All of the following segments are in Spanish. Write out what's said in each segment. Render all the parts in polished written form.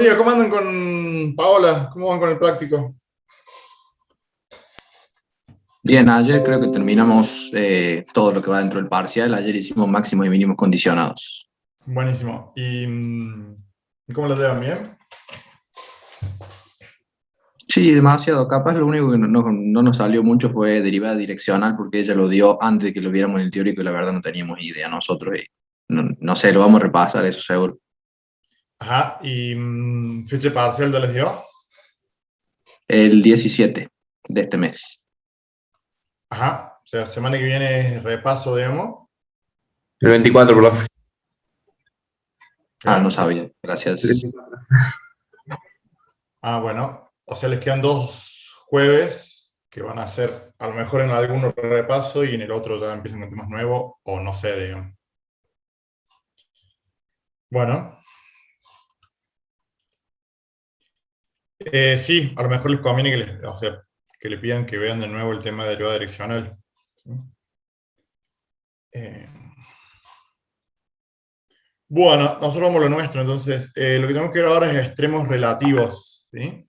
Oye, ¿cómo andan con Paola? ¿Cómo van con el práctico? Bien, ayer creo que terminamos todo lo que va dentro del parcial. Ayer hicimos máximos y mínimos condicionados. Buenísimo. ¿Y cómo lo llevan? ¿Bien? Sí, demasiado. Capaz lo único que no nos salió mucho fue derivada direccional porque ella lo dio antes de que lo viéramos en el teórico y la verdad no teníamos idea nosotros. Y no sé, lo vamos a repasar, eso seguro. Ajá. ¿Fecha parcial ya les dio? El 17 de este mes. Ajá. O sea, semana que viene es repaso, digamos. El 24, profe. Ah, no Bien. sabía. El Gracias. 24. Ah, bueno. O sea, les quedan 2 jueves que van a hacer, a lo mejor en alguno repaso y en el otro ya empiezan con temas nuevos, o no sé, digamos. Bueno. Sí, a lo mejor les conviene o sea, que le pidan que vean de nuevo el tema de derivada direccional. ¿Sí? Eh, Bueno, nosotros vamos a lo nuestro, entonces lo que tenemos que ver ahora es extremos relativos, ¿sí?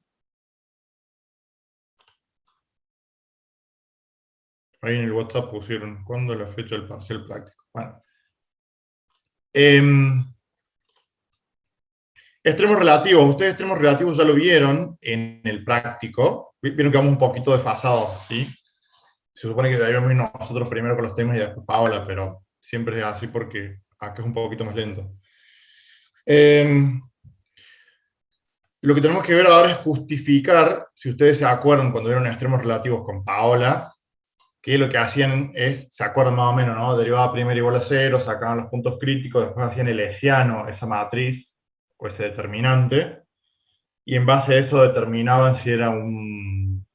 Ahí en el WhatsApp pusieron, ¿cuándo es la fecha del parcial práctico? Bueno. Em, extremos relativos, ustedes extremos relativos ya lo vieron en el práctico, vieron que vamos un poquito desfasados, ¿sí? Se supone que debemos ir nosotros primero con los temas y después Paola, pero siempre es así porque acá es un poquito más lento. Em, Lo que tenemos que ver ahora es justificar, si ustedes se acuerdan cuando vieron extremos relativos con Paola, que lo que hacían es, se acuerdan más o menos, ¿no? Derivada primera igual a cero, sacaban los puntos críticos, después hacían el hessiano, esa matriz, o ese determinante, y en base a eso determinaban si era un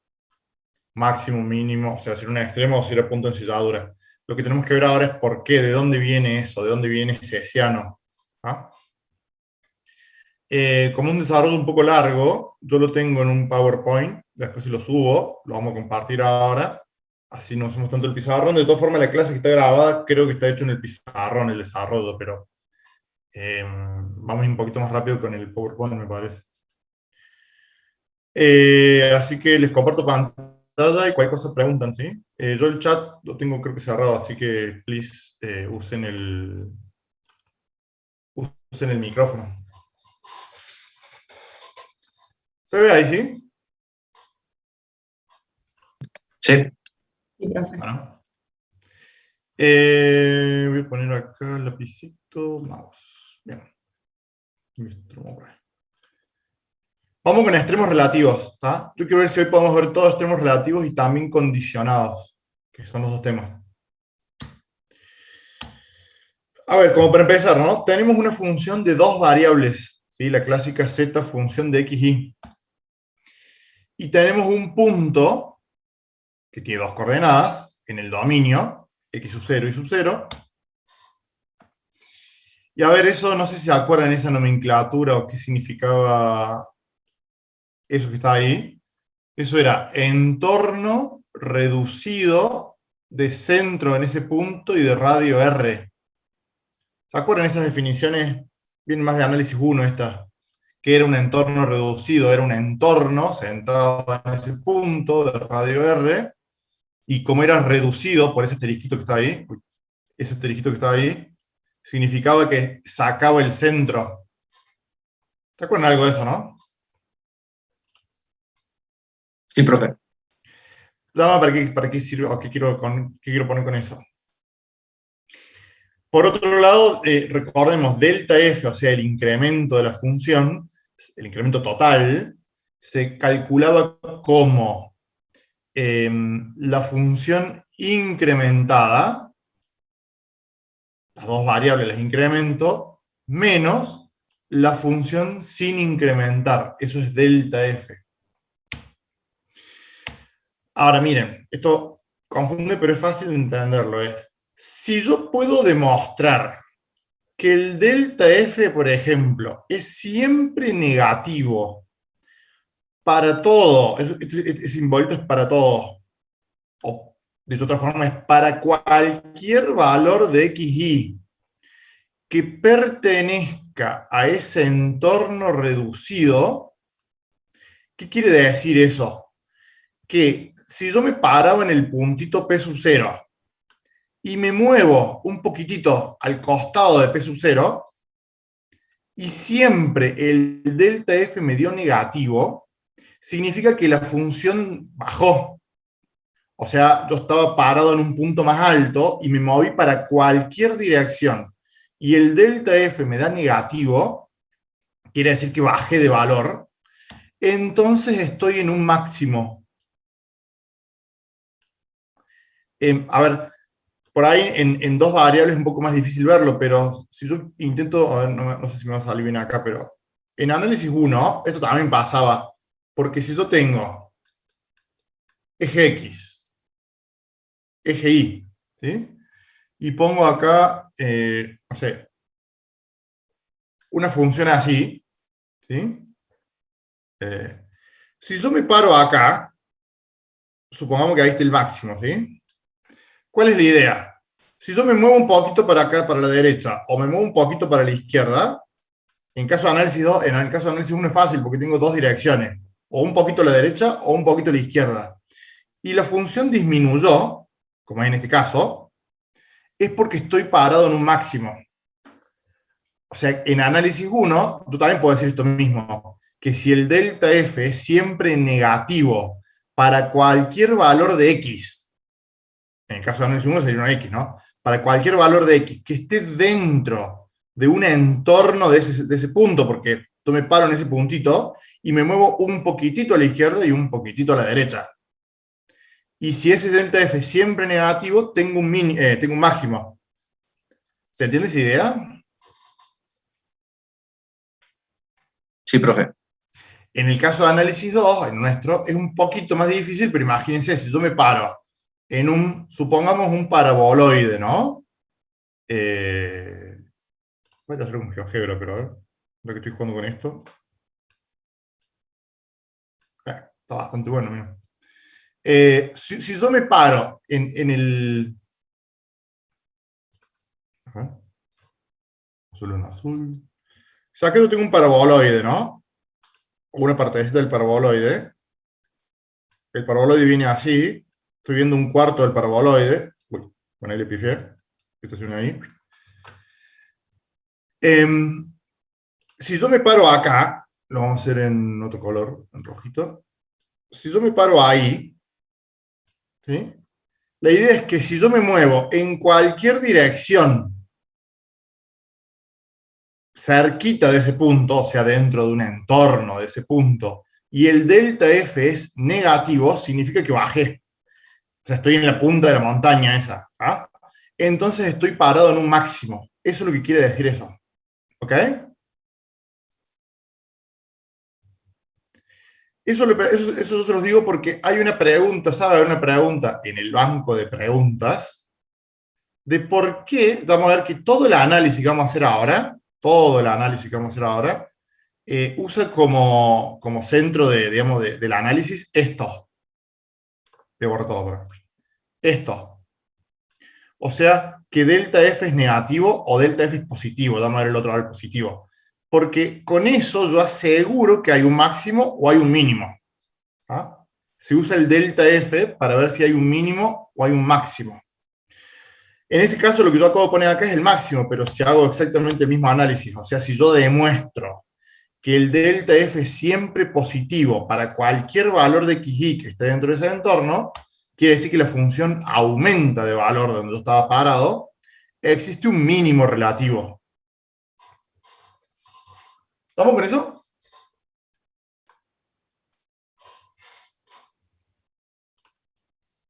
máximo, mínimo, o sea, si era un extremo o si era punto de ensilladura. Lo que tenemos que ver ahora es por qué, de dónde viene eso, de dónde viene ese hessiano. ¿Ah? Como un desarrollo un poco largo, yo lo tengo en un PowerPoint, después si lo subo, lo vamos a compartir ahora, así no hacemos tanto el pizarrón. De todas formas, la clase que está grabada creo que está hecho en el pizarrón, el desarrollo, pero vamos un poquito más rápido con el PowerPoint, me parece. Así que les comparto pantalla y cualquier cosa preguntan, ¿sí? Yo el chat lo tengo creo que cerrado, así que please usen el micrófono. ¿Se ve ahí, sí? Sí, Sí, profe. Bueno. Voy a poner acá el lapicito, mouse. Bien. Listo, vamos con extremos relativos, ¿está? Yo quiero ver si hoy podemos ver todos extremos relativos y también condicionados, que son los dos temas. A ver, como para empezar, ¿no? Tenemos una función de dos variables, ¿sí? La clásica z función de x, y. Y tenemos un punto que tiene dos coordenadas en el dominio, x sub 0 y sub 0. Y a ver, eso no sé si se acuerdan esa nomenclatura o qué significaba eso que está ahí. Eso era entorno reducido de centro en ese punto y de radio R. ¿Se acuerdan esas definiciones? Vienen más de análisis 1 estas. Que era un entorno reducido, era un entorno centrado en ese punto de radio R, y como era reducido por ese asterisquito que está ahí, ese asterisquito que está ahí, significaba que sacaba el centro. ¿Se acuerdan algo de eso, no? sí, profe. ¿Para qué sirve o qué quiero poner con eso? Por otro lado, recordemos delta f, o sea, el incremento de la función, el incremento total, se calculaba como la función incrementada, las dos variables las incremento, menos la función sin incrementar. Eso es delta f. Ahora miren, esto confunde, pero es fácil de entenderlo. Si yo puedo demostrar que el delta f, por ejemplo, es siempre negativo para todo, ese simbolito es para todo, o de otra forma es para cualquier valor de xy, que pertenezca a ese entorno reducido. ¿Qué quiere decir eso? Que si yo me paraba en el puntito P sub 0 y me muevo un poquitito al costado de P sub 0, y siempre el delta F me dio negativo, significa que la función bajó. O sea, yo estaba parado en un punto más alto y me moví para cualquier dirección. Y el delta F me da negativo, quiere decir que bajé de valor. Entonces estoy en un máximo. A ver, por ahí en dos variables es un poco más difícil verlo, pero si yo intento, a ver, no sé si me va a salir bien acá, pero en análisis 1, esto también pasaba, porque si yo tengo eje X, eje Y, ¿sí? Y pongo acá, no sé, una función así, ¿sí? Si yo me paro acá, supongamos que ahí está el máximo, ¿sí? ¿Cuál es la idea? Si yo me muevo un poquito para acá, para la derecha, o me muevo un poquito para la izquierda, en caso de análisis 2, en el caso de análisis 1 es fácil porque tengo dos direcciones, o un poquito a la derecha o un poquito a la izquierda. Y la función disminuyó, como es en este caso, es porque estoy parado en un máximo. O sea, en análisis 1, tú también puedes decir esto mismo, que si el delta F es siempre negativo para cualquier valor de X, en el caso de análisis 1 sería una X, ¿no? Para cualquier valor de X que esté dentro de un entorno de ese punto, porque yo me paro en ese puntito y me muevo un poquitito a la izquierda y un poquitito a la derecha. Y si ese delta F es siempre negativo, tengo un máximo. ¿Se entiende esa idea? Sí, profe. En el caso de análisis 2, en nuestro, es un poquito más difícil, pero imagínense, si yo me paro en supongamos un paraboloide, ¿no? Voy a hacer un GeoGebra, pero a ver, lo que estoy jugando con esto. Está bastante bueno, mira. Si yo me paro en el... Ajá, solo en azul. O sea, que yo tengo un paraboloide, ¿no? Una partecita del paraboloide. El paraboloide viene así. Estoy viendo un cuarto del paraboloide. Uy, con ahí le pifié. Estación ahí. Si yo me paro acá, lo vamos a hacer en otro color, en rojito. Si yo me paro ahí, ¿sí? La idea es que si yo me muevo en cualquier dirección cerquita de ese punto, o sea, dentro de un entorno de ese punto, y el delta F es negativo, significa que bajé. O sea, estoy en la punta de la montaña esa. ¿Ah? Entonces estoy parado en un máximo. Eso es lo que quiere decir eso. ¿Ok? Eso se los digo porque hay una pregunta, ¿sabe? Hay una pregunta en el banco de preguntas de por qué, vamos a ver que todo el análisis que vamos a hacer ahora, todo el análisis que vamos a hacer ahora, usa como centro digamos, del análisis esto. Voy a borrar todo por aquí. Esto. O sea, que delta F es negativo o delta F es positivo. Vamos a ver el otro lado positivo. Porque con eso yo aseguro que hay un máximo o hay un mínimo. ¿Ah? Se usa el delta F para ver si hay un mínimo o hay un máximo. En ese caso lo que yo acabo de poner acá es el máximo, pero si hago exactamente el mismo análisis, o sea, si yo demuestro que el delta F es siempre positivo para cualquier valor de xy que esté dentro de ese entorno, quiere decir que la función aumenta de valor donde yo estaba parado, existe un mínimo relativo. ¿Estamos con eso?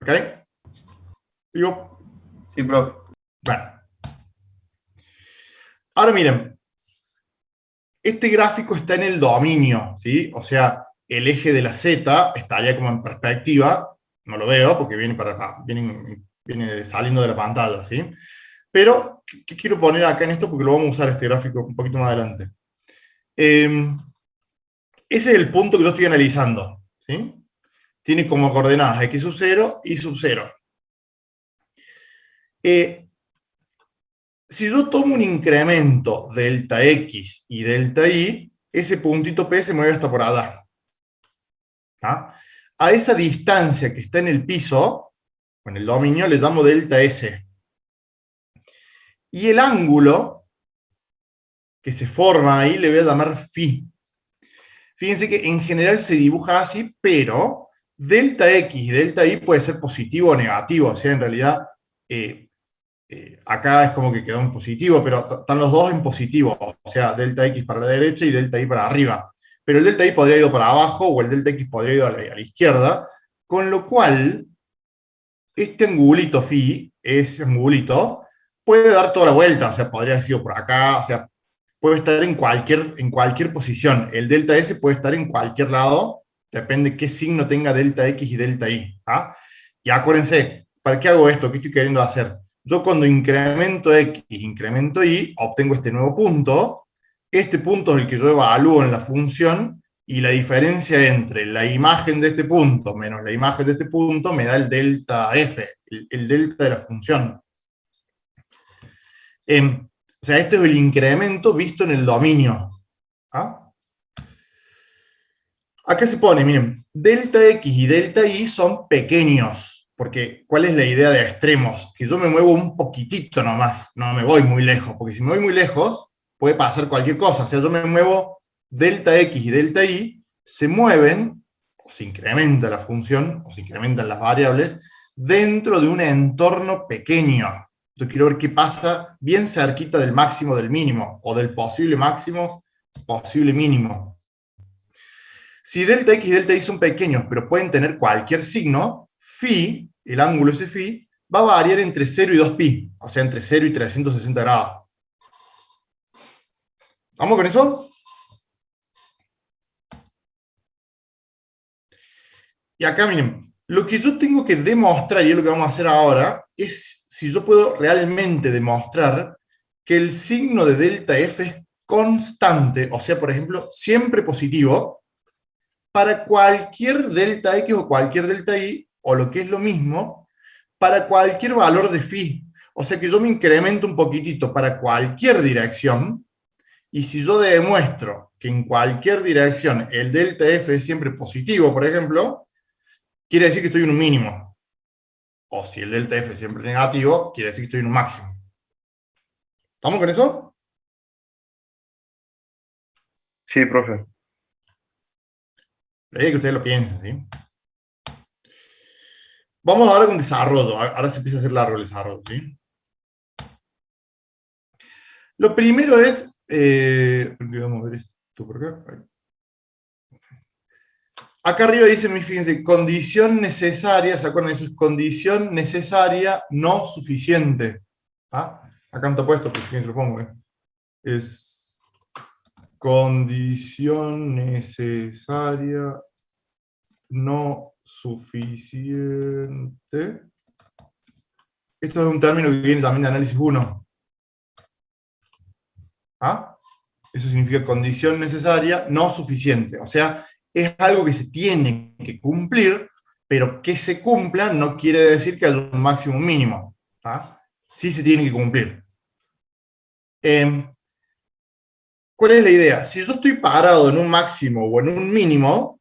¿Ok? Digo, Sí, profe. bueno. Ahora miren, este gráfico está en el dominio, ¿sí? O sea, el eje de la Z estaría como en perspectiva, no lo veo porque viene para acá, viene saliendo de la pantalla, ¿sí? Pero, ¿qué quiero poner acá en esto? Porque lo vamos a usar este gráfico un poquito más adelante. Ese es el punto que yo estoy analizando, ¿sí? Tiene como coordenadas x sub 0 y sub 0. Si yo tomo un incremento delta X y delta Y, ese puntito P se mueve hasta por allá. ¿Ah? A esa distancia que está en el piso, en el dominio, le llamo delta S. Y el ángulo que se forma ahí le voy a llamar phi. Fíjense que en general se dibuja así, pero delta X y delta Y puede ser positivo o negativo. O sea, en realidad, acá es como que quedó en positivo, pero están los dos en positivo. O sea, delta X para la derecha y delta Y para arriba. Pero el delta Y podría ir para abajo o el delta X podría ir a la izquierda. Con lo cual, este angulito phi, ese angulito, puede dar toda la vuelta. O sea, podría haber sido por acá. O sea, puede estar en cualquier posición. El delta S puede estar en cualquier lado, depende qué signo tenga delta X y delta Y. ¿Ah? Y acuérdense, ¿para qué hago esto? ¿Qué estoy queriendo hacer? Yo cuando incremento X, incremento Y, obtengo este nuevo punto. Este punto es el que yo evalúo en la función, y la diferencia entre la imagen de este punto menos la imagen de este punto me da el delta F, el delta de la función. O sea, este es el incremento visto en el dominio. ¿Ah? Acá se pone, miren, delta X y delta Y son pequeños, porque ¿cuál es la idea de extremos? Que yo me muevo un poquitito nomás, no me voy muy lejos, porque si me voy muy lejos, puede pasar cualquier cosa. O sea, yo me muevo delta X y delta Y, se mueven, o se incrementa la función, o se incrementan las variables, dentro de un entorno pequeño. Yo quiero ver qué pasa bien cerquita del máximo del mínimo, o del posible máximo, posible mínimo. Si delta X y delta Y son pequeños, pero pueden tener cualquier signo, phi, el ángulo ese phi, va a variar entre 0 y 2pi, o sea, entre 0 y 360 grados. ¿Vamos con eso? Y acá, miren, lo que yo tengo que demostrar, y es lo que vamos a hacer ahora, es si yo puedo realmente demostrar que el signo de delta F es constante, o sea, por ejemplo, siempre positivo, para cualquier delta X o cualquier delta Y, o lo que es lo mismo, para cualquier valor de phi. O sea que yo me incremento un poquitito para cualquier dirección, y si yo demuestro que en cualquier dirección el delta F es siempre positivo, por ejemplo, quiere decir que estoy en un mínimo. O si el delta F es siempre negativo, quiere decir que estoy en un máximo. ¿Estamos con eso? Sí, profe. La idea es que ustedes lo piensen, ¿sí? Vamos ahora con desarrollo. Ahora se empieza a hacer largo el desarrollo, ¿sí? Lo primero es... vamos a ver esto por acá. Acá arriba dice, fíjense, condición necesaria, ¿se acuerdan? Eso es condición necesaria no suficiente. ¿Ah? Acá no está puesto, pero fíjense, lo pongo. Es condición necesaria no suficiente. Esto es un término que viene también de análisis 1. ¿Ah? Eso significa condición necesaria no suficiente. O sea, es algo que se tiene que cumplir, pero que se cumpla no quiere decir que haya un máximo mínimo. ¿Ah? Sí se tiene que cumplir. ¿Cuál es la idea? Si yo estoy parado en un máximo o en un mínimo,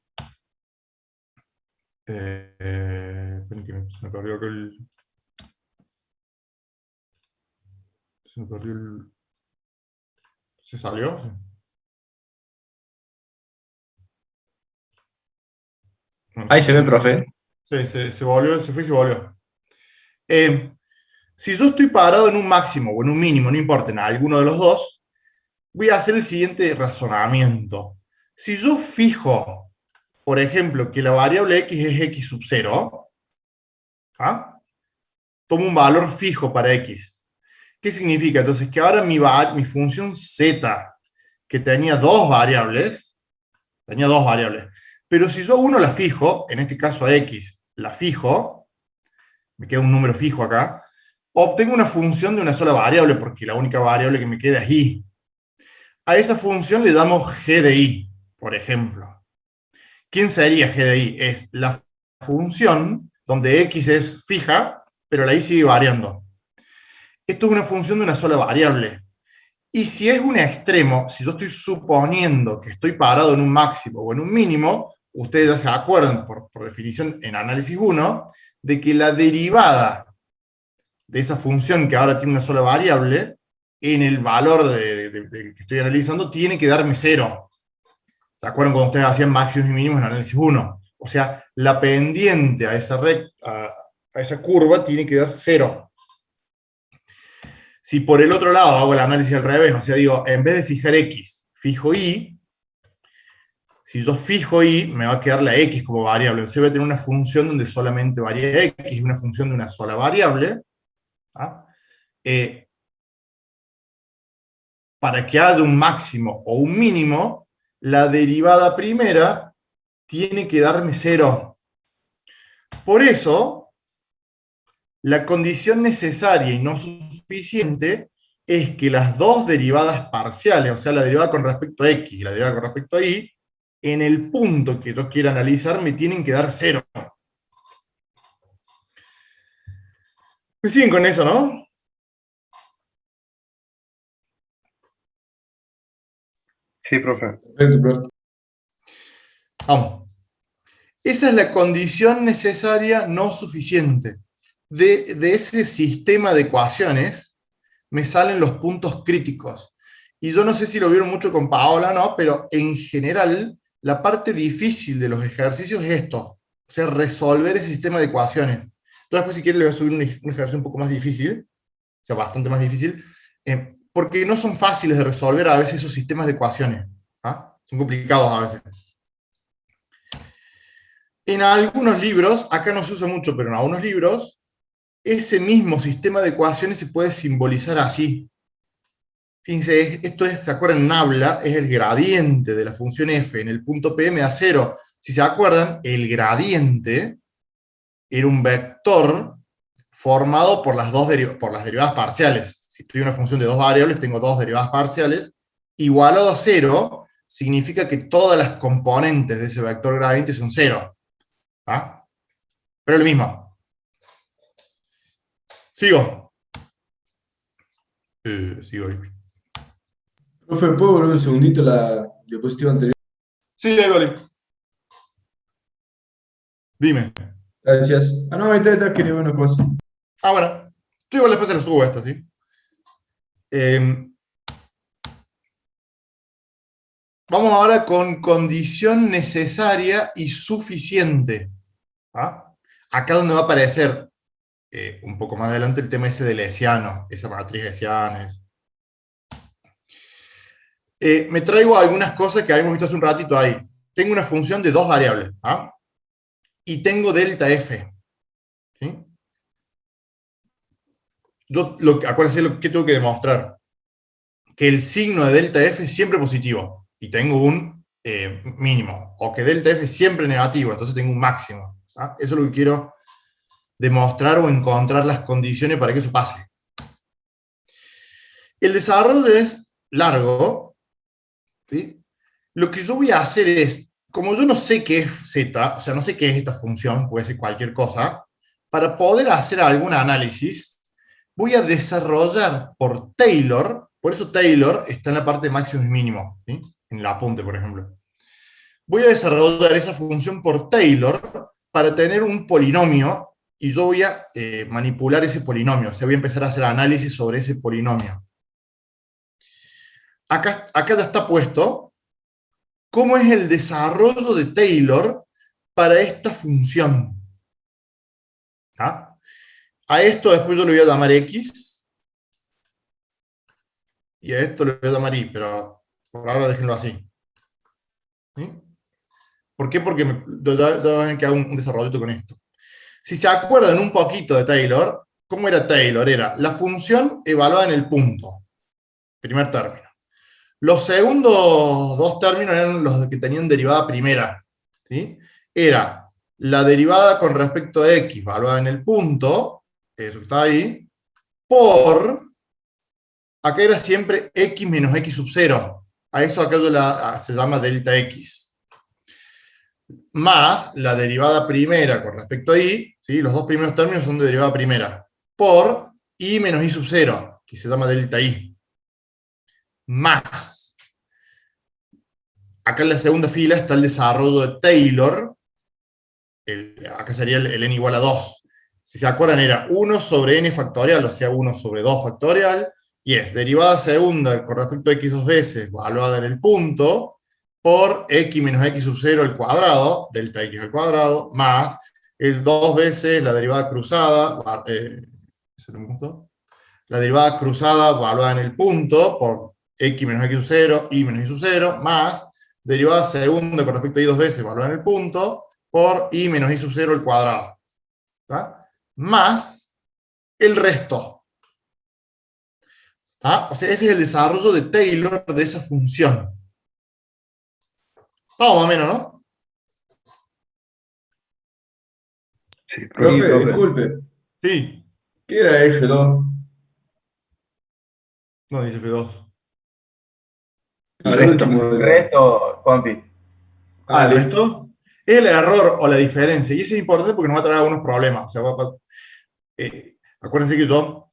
esperen que se me perdió acá se me perdió el... ¿Se salió? Sí. Ahí se ve, profe. Sí, se volvió, se fue y se volvió. Si yo estoy parado en un máximo o en un mínimo, no importa, en alguno de los dos, voy a hacer el siguiente razonamiento. Si yo fijo, por ejemplo, que la variable x es x sub 0, ¿ah? Tomo un valor fijo para x. ¿Qué significa? Entonces, que ahora mi función z, que tenía dos variables, pero si yo uno la fijo, en este caso a x, la fijo, me queda un número fijo acá, obtengo una función de una sola variable, porque la única variable que me queda es y. A esa función le damos g de i, por ejemplo. ¿Quién sería g de i? Es la función donde x es fija, pero la y sigue variando. esto es una función de una sola variable. Y si es un extremo, si yo estoy suponiendo que estoy parado en un máximo o en un mínimo, ustedes ya se acuerdan, por definición en análisis 1, de que la derivada de esa función que ahora tiene una sola variable, en el valor que estoy analizando, tiene que darme 0. ¿Se acuerdan cuando ustedes hacían máximos y mínimos en análisis 1? O sea, la pendiente a esa recta, a esa curva tiene que dar 0. Si por el otro lado hago el análisis al revés, o sea, digo, en vez de fijar x, fijo y, si yo fijo y, me va a quedar la x como variable. O sea, voy a tener una función donde solamente varía x, una función de una sola variable. ¿Ah? Para que haya un máximo o un mínimo, la derivada primera tiene que darme 0. Por eso, la condición necesaria y no suficiente es que las dos derivadas parciales, o sea, la derivada con respecto a x y la derivada con respecto a y, en el punto que yo quiera analizar me tienen que dar 0. ¿Me siguen con eso, no? Sí, profe. Perfecto, profe. Vamos. Esa es la condición necesaria no suficiente. De ese sistema de ecuaciones me salen los puntos críticos. Y yo no sé si lo vieron mucho con Paola, ¿no? Pero en general, la parte difícil de los ejercicios es esto. O sea, resolver ese sistema de ecuaciones. Entonces, después, si quieren, le voy a subir un ejercicio un poco más difícil, o sea, bastante más difícil, porque no son fáciles de resolver a veces esos sistemas de ecuaciones. ¿Ah? Son complicados a veces. En algunos libros, acá no se usa mucho, pero en algunos libros, ese mismo sistema de ecuaciones se puede simbolizar así. Fíjense, esto es, ¿se acuerdan? En habla, es el gradiente de la función f en el punto P me da 0. Si se acuerdan, el gradiente era un vector formado por las derivadas parciales. Si estoy en una función de dos variables, tengo dos derivadas parciales. Igualado a 0 significa que todas las componentes de ese vector gradiente son 0. ¿Ah? Pero es lo mismo. Sigo. Sigo. Profe, ¿puedo volver un segundito a la diapositiva anterior? Sí, ahí vale. Dime. Gracias. Ah, no, ahí está, quería ver una cosa. Ah, bueno. Yo igual después se lo subo esto, ¿sí? Vamos ahora con condición necesaria y suficiente. ¿Ah? Acá donde va a aparecer un poco más adelante el tema ese del hessiano, esa matriz hessiana. Me traigo algunas cosas que habíamos visto hace un ratito ahí. Tengo una función de dos variables. ¿Ah? Y tengo delta f. ¿Sí? Acuérdense lo que tengo que demostrar. Que el signo de delta f es siempre positivo. Y tengo un mínimo. O que delta f es siempre negativo, entonces tengo un máximo. ¿Ah? Eso es lo que quiero demostrar o encontrar las condiciones para que eso pase. El desarrollo es largo. ¿Sí? Lo que yo voy a hacer es, como yo no sé qué es z, o sea, no sé qué es esta función, puede ser cualquier cosa, para poder hacer algún análisis, voy a desarrollar por Taylor, por eso Taylor está en la parte de máximo y mínimo, ¿sí? En el apunte, por ejemplo. Voy a desarrollar esa función por Taylor para tener un polinomio, y yo voy a manipular ese polinomio, o sea, voy a empezar a hacer análisis sobre ese polinomio. Acá ya está puesto cómo es el desarrollo de Taylor para esta función. ¿Ah? A esto después yo le voy a llamar X, y a esto le voy a llamar Y, pero por ahora déjenlo así. ¿Sí? ¿Por qué? Porque ya van a que hago un desarrollo con esto. Si se acuerdan un poquito de Taylor, ¿cómo era Taylor? Era la función evaluada en el punto, primer término. Los segundos dos términos eran los que tenían derivada primera. ¿Sí? Era la derivada con respecto a x, evaluada en el punto, eso que está ahí, por, acá era siempre x menos x sub 0. A eso acá se llama delta x. Más la derivada primera con respecto a y, ¿sí? Los dos primeros términos son de derivada primera, por i menos i sub 0, que se llama delta i, más, acá en la segunda fila está el desarrollo de Taylor, acá sería el n igual a 2. Si se acuerdan era 1 sobre n factorial, o sea 1 sobre 2 factorial, y es derivada segunda con respecto a x dos veces, evaluada en el punto, por x menos x sub 0 al cuadrado, delta x al cuadrado, más el 2 veces la derivada cruzada, la derivada cruzada evaluada en el punto, por x menos x sub 0, y menos y sub 0, más derivada segunda con respecto a y dos veces, evaluada en el punto, por i menos i sub 0 al cuadrado. ¿Tá? Más el resto. ¿Tá? O sea, ese es el desarrollo de Taylor de esa función. Vamos, más o menos, ¿no? Sí, profe. Profe, disculpe, Sí. ¿qué era F2? No, dice F2. El El resto. último El de resto, Juanpi. ¿El listo. resto? Es el error o la diferencia. Y eso es importante porque nos va a traer algunos problemas. O sea, acuérdense que yo,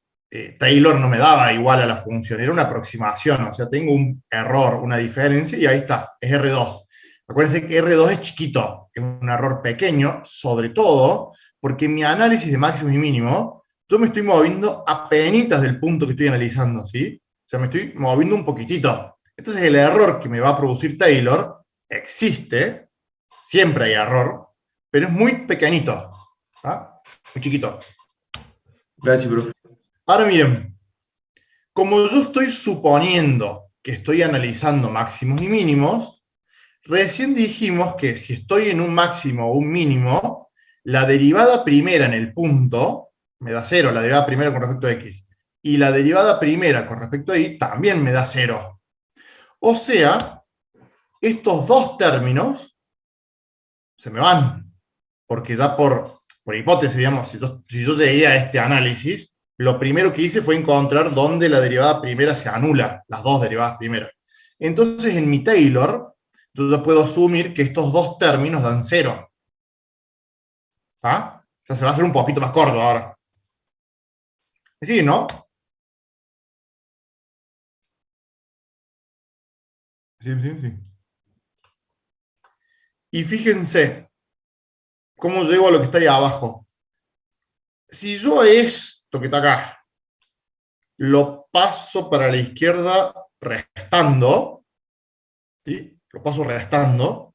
Taylor no me daba igual a la función, era una aproximación. O sea, tengo un error, una diferencia, y ahí está, es R2. Acuérdense que R2 es chiquito, es un error pequeño, sobre todo porque en mi análisis de máximos y mínimos, yo me estoy moviendo a penitas del punto que estoy analizando, ¿sí? O sea, me estoy moviendo un poquitito. Entonces el error que me va a producir Taylor existe, siempre hay error, pero es muy pequeñito, ¿tá? Muy chiquito. Gracias, profe. Ahora miren, como yo estoy suponiendo que estoy analizando máximos y mínimos, recién dijimos que si estoy en un máximo o un mínimo, la derivada primera en el punto me da 0, la derivada primera con respecto a x, y la derivada primera con respecto a y también me da 0. O sea, estos dos términos se me van, porque ya por hipótesis, digamos, si yo llegué a este análisis, lo primero que hice fue encontrar dónde la derivada primera se anula, las dos derivadas primeras. Entonces, en mi Taylor, yo ya puedo asumir que estos dos términos dan 0. ¿Está? O sea, se va a hacer un poquito más corto ahora. Sí, ¿no? Sí, sí, sí. Y fíjense cómo llego a lo que está ahí abajo. Si yo esto que está acá lo paso para la izquierda restando, ¿sí? Lo paso restando,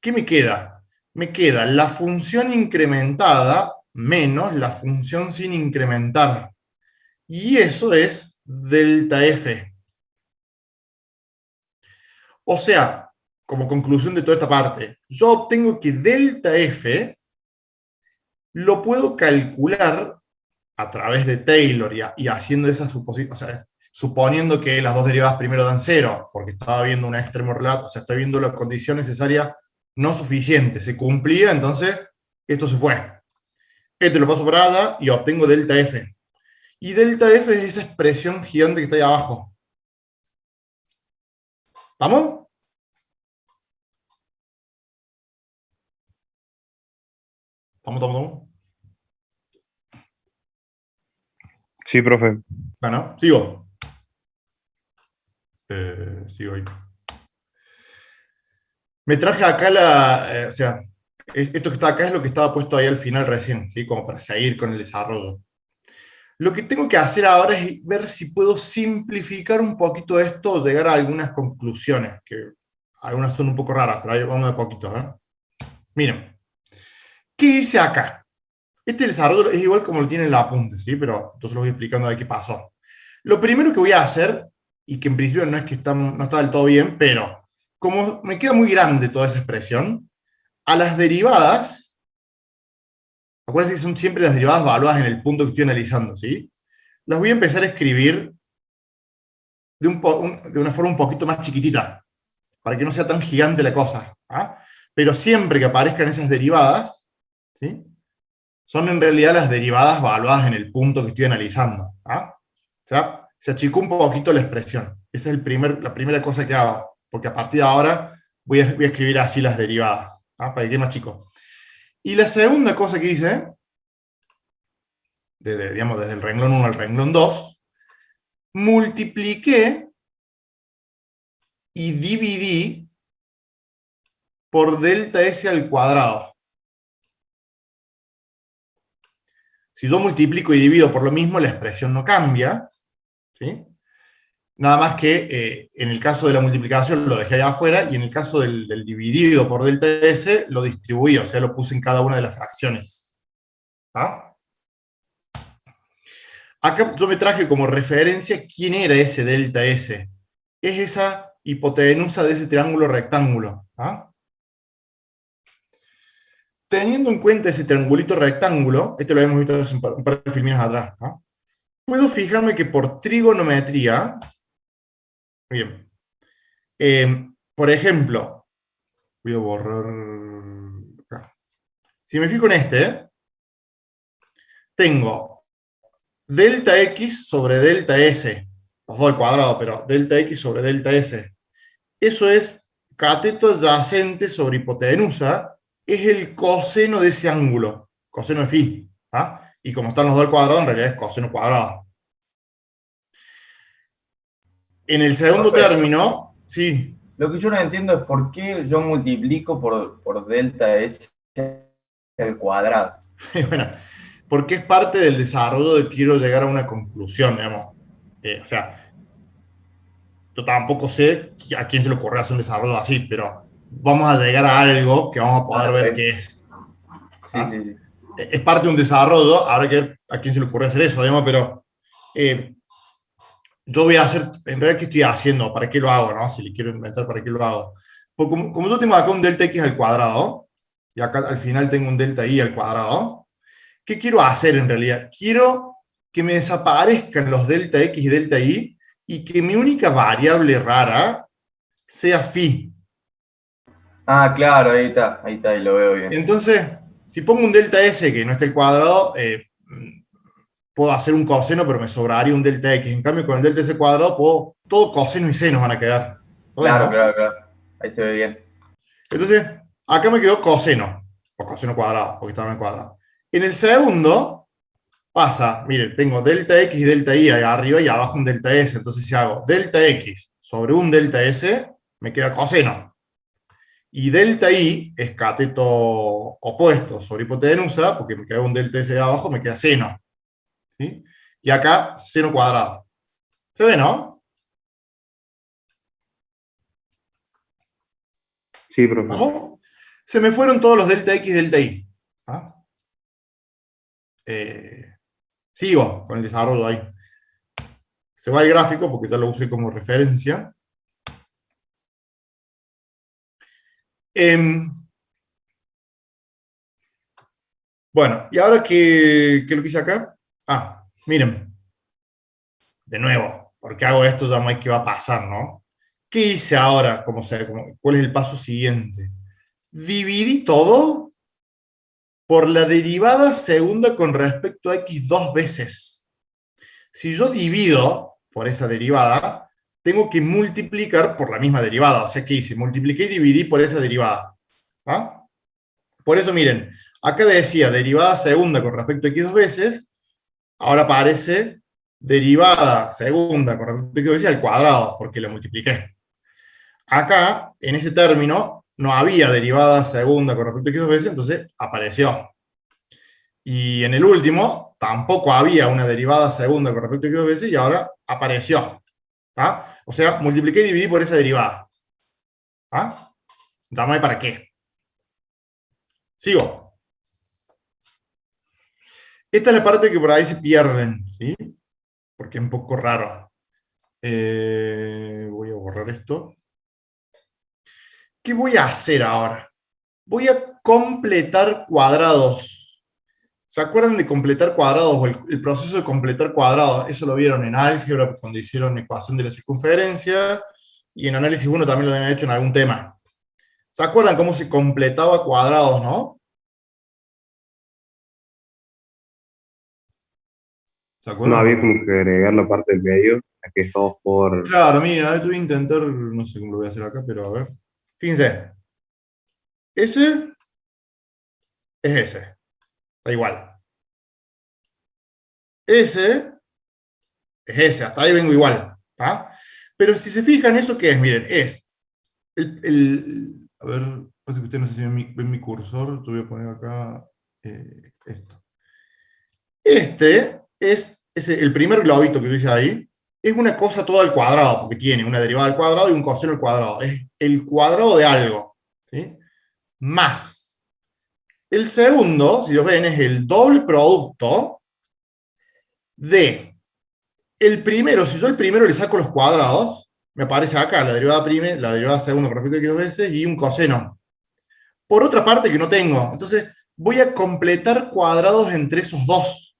¿qué me queda? Me queda la función incrementada menos la función sin incrementar. Y eso es delta f. O sea, como conclusión de toda esta parte, yo obtengo que delta f lo puedo calcular a través de Taylor y haciendo esa suposición, o sea, suponiendo que las dos derivadas primero dan 0, porque estaba viendo un extremo relato, o sea, estoy viendo la condición necesaria no suficiente, se cumplía, entonces esto se fue. Este lo paso para allá y obtengo delta f. Y delta f es esa expresión gigante que está ahí abajo. ¿Vamos? ¿Estamos? Sí, profe. Bueno, sigo. Sigo ahí. Me traje acá o sea, esto que está acá es lo que estaba puesto ahí al final recién, ¿sí? Como para seguir con el desarrollo. Lo que tengo que hacer ahora es ver si puedo simplificar un poquito esto o llegar a algunas conclusiones, que algunas son un poco raras, pero ahí vamos de poquito, ¿eh? Miren, ¿qué hice acá? Este desarrollo es igual como lo tiene en el apunte, ¿sí? Pero entonces lo voy explicando de qué pasó. Lo primero que voy a hacer, y que en principio no es que no está del todo bien, pero como me queda muy grande toda esa expresión, a las derivadas, acuérdense que son siempre las derivadas evaluadas en el punto que estoy analizando, ¿sí? Las voy a empezar a escribir de una forma un poquito más chiquitita, para que no sea tan gigante la cosa. ¿Ah? Pero siempre que aparezcan esas derivadas, ¿sí? Son en realidad las derivadas evaluadas en el punto que estoy analizando. ¿Ah? O sea, se achicó un poquito la expresión. Esa es la primera cosa que hago, porque a partir de ahora voy a escribir así las derivadas, ¿ah? Para que quede más chico. Y la segunda cosa que hice, digamos, desde el renglón 1 al renglón 2, multipliqué y dividí por delta S al cuadrado. Si yo multiplico y divido por lo mismo, la expresión no cambia, ¿sí? Nada más que en el caso de la multiplicación lo dejé allá afuera, y en el caso del dividido por delta S lo distribuí, o sea, lo puse en cada una de las fracciones. ¿Ah? Acá yo me traje como referencia quién era ese delta S. Es esa hipotenusa de ese triángulo rectángulo. ¿Ah? Teniendo en cuenta ese triangulito rectángulo, este lo habíamos visto hace un par de filminas atrás, ¿ah? Puedo fijarme que por trigonometría, miren, por ejemplo, voy a borrar acá. Si me fijo en este, tengo delta X sobre delta S, los dos al cuadrado, pero delta X sobre delta S. Eso es cateto adyacente sobre hipotenusa, es el coseno de ese ángulo, coseno de phi. ¿Ah? Y como están los dos al cuadrado, en realidad es coseno cuadrado. En el segundo Profe, término, sí. lo que yo no entiendo es por qué yo multiplico por delta S al cuadrado. Bueno, porque es parte del desarrollo de quiero llegar a una conclusión, digamos. O sea, yo tampoco sé a quién se le ocurre hacer un desarrollo así, pero vamos a llegar a algo que vamos a poder ver Ok. qué es. Sí, ¿Ah? sí, sí. Es parte de un desarrollo, habrá que ver a quién se le ocurre hacer eso, digamos, pero yo voy a hacer, en realidad, ¿qué estoy haciendo? ¿Para qué lo hago? ¿No? Si le quiero inventar, ¿para qué lo hago? Pues como yo tengo acá un delta x al cuadrado, y acá al final tengo un delta y al cuadrado, ¿qué quiero hacer en realidad? Quiero que me desaparezcan los delta x y delta y que mi única variable rara sea phi. Ah, claro, ahí está, ahí lo veo bien. Entonces, si pongo un delta s que no esté al cuadrado, puedo hacer un coseno, pero me sobraría un delta x. En cambio, con el delta s cuadrado, todo coseno y seno van a quedar. ¿Lo ven, Claro, no? claro, claro. Ahí se ve bien. Entonces, acá me quedó coseno, o coseno cuadrado, porque estaba en cuadrado. En el segundo, pasa, miren, tengo delta x y delta y ahí arriba y abajo un delta s. Entonces, si hago delta x sobre un delta s, me queda coseno. Y delta y es cateto opuesto sobre hipotenusa, porque me queda un delta s de abajo, me queda seno. ¿Sí? Y acá, seno cuadrado. ¿Se ve, no? Sí, profe. ¿Vamos? Se me fueron todos los delta x y delta y. ¿Ah? Sigo con el desarrollo ahí. Se va el gráfico porque ya lo usé como referencia. Bueno, ¿y ahora qué lo que hice acá? Ah, miren, de nuevo, porque hago esto ya no hay qué va a pasar, ¿no? ¿Qué hice ahora? ¿Cuál es el paso siguiente? Dividí todo por la derivada segunda con respecto a x dos veces. Si yo divido por esa derivada, tengo que multiplicar por la misma derivada. O sea, ¿qué hice? Multipliqué y dividí por esa derivada. ¿Ah? Por eso, miren, acá decía derivada segunda con respecto a x dos veces, ahora aparece derivada segunda con respecto a x dos veces al cuadrado, porque la multipliqué. Acá, en ese término, no había derivada segunda con respecto a x dos veces, entonces apareció. Y en el último, tampoco había una derivada segunda con respecto a x dos veces, y ahora apareció. ¿Ah? O sea, multipliqué y dividí por esa derivada. ¿Ah? Ya no hay para qué. Sigo. Esta es la parte que por ahí se pierden, ¿sí? Porque es un poco raro. Voy a borrar esto. ¿Qué voy a hacer ahora? Voy a completar cuadrados. ¿Se acuerdan de completar cuadrados o el proceso de completar cuadrados? Eso lo vieron en álgebra cuando hicieron ecuación de la circunferencia, y en análisis 1 también lo habían hecho en algún tema. ¿Se acuerdan cómo se completaba cuadrados, no? ¿Se No acuerdan? había como que agregar la parte del medio, aquí estamos por... Claro, mira, yo voy a intentar, no sé cómo lo voy a hacer acá, pero a ver. Fíjense, ese es ese, da igual. ese es ese, hasta ahí vengo igual. ¿Ah? Pero si se fijan, ¿eso qué es? Miren, es a ver, pasa que ustedes no sé si ven mi cursor, te voy a poner acá esto. Este es el primer globito que dice ahí, es una cosa toda al cuadrado, porque tiene una derivada al cuadrado y un coseno al cuadrado. Es el cuadrado de algo, ¿sí? Más. El segundo, si lo ven, es el doble producto de el primero. Si yo el primero le saco los cuadrados, me aparece acá la derivada primera, la derivada segunda con respecto a x dos veces y un coseno. Por otra parte que no tengo. Entonces voy a completar cuadrados entre esos dos.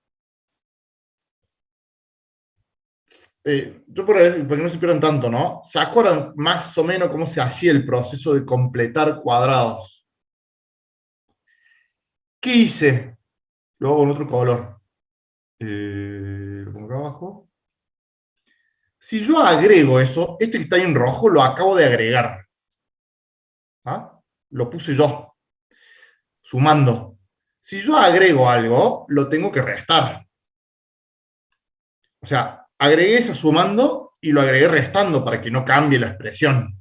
Yo para que no se pierdan tanto, ¿no? ¿Se acuerdan más o menos cómo se hacía el proceso de completar cuadrados? ¿Qué hice? Lo hago con otro color. Lo pongo acá abajo. Si yo agrego eso, este que está ahí en rojo lo acabo de agregar. ¿Ah? Lo puse yo, sumando. Si yo agrego algo, lo tengo que restar. O sea, agregué esa sumando y lo agregué restando para que no cambie la expresión.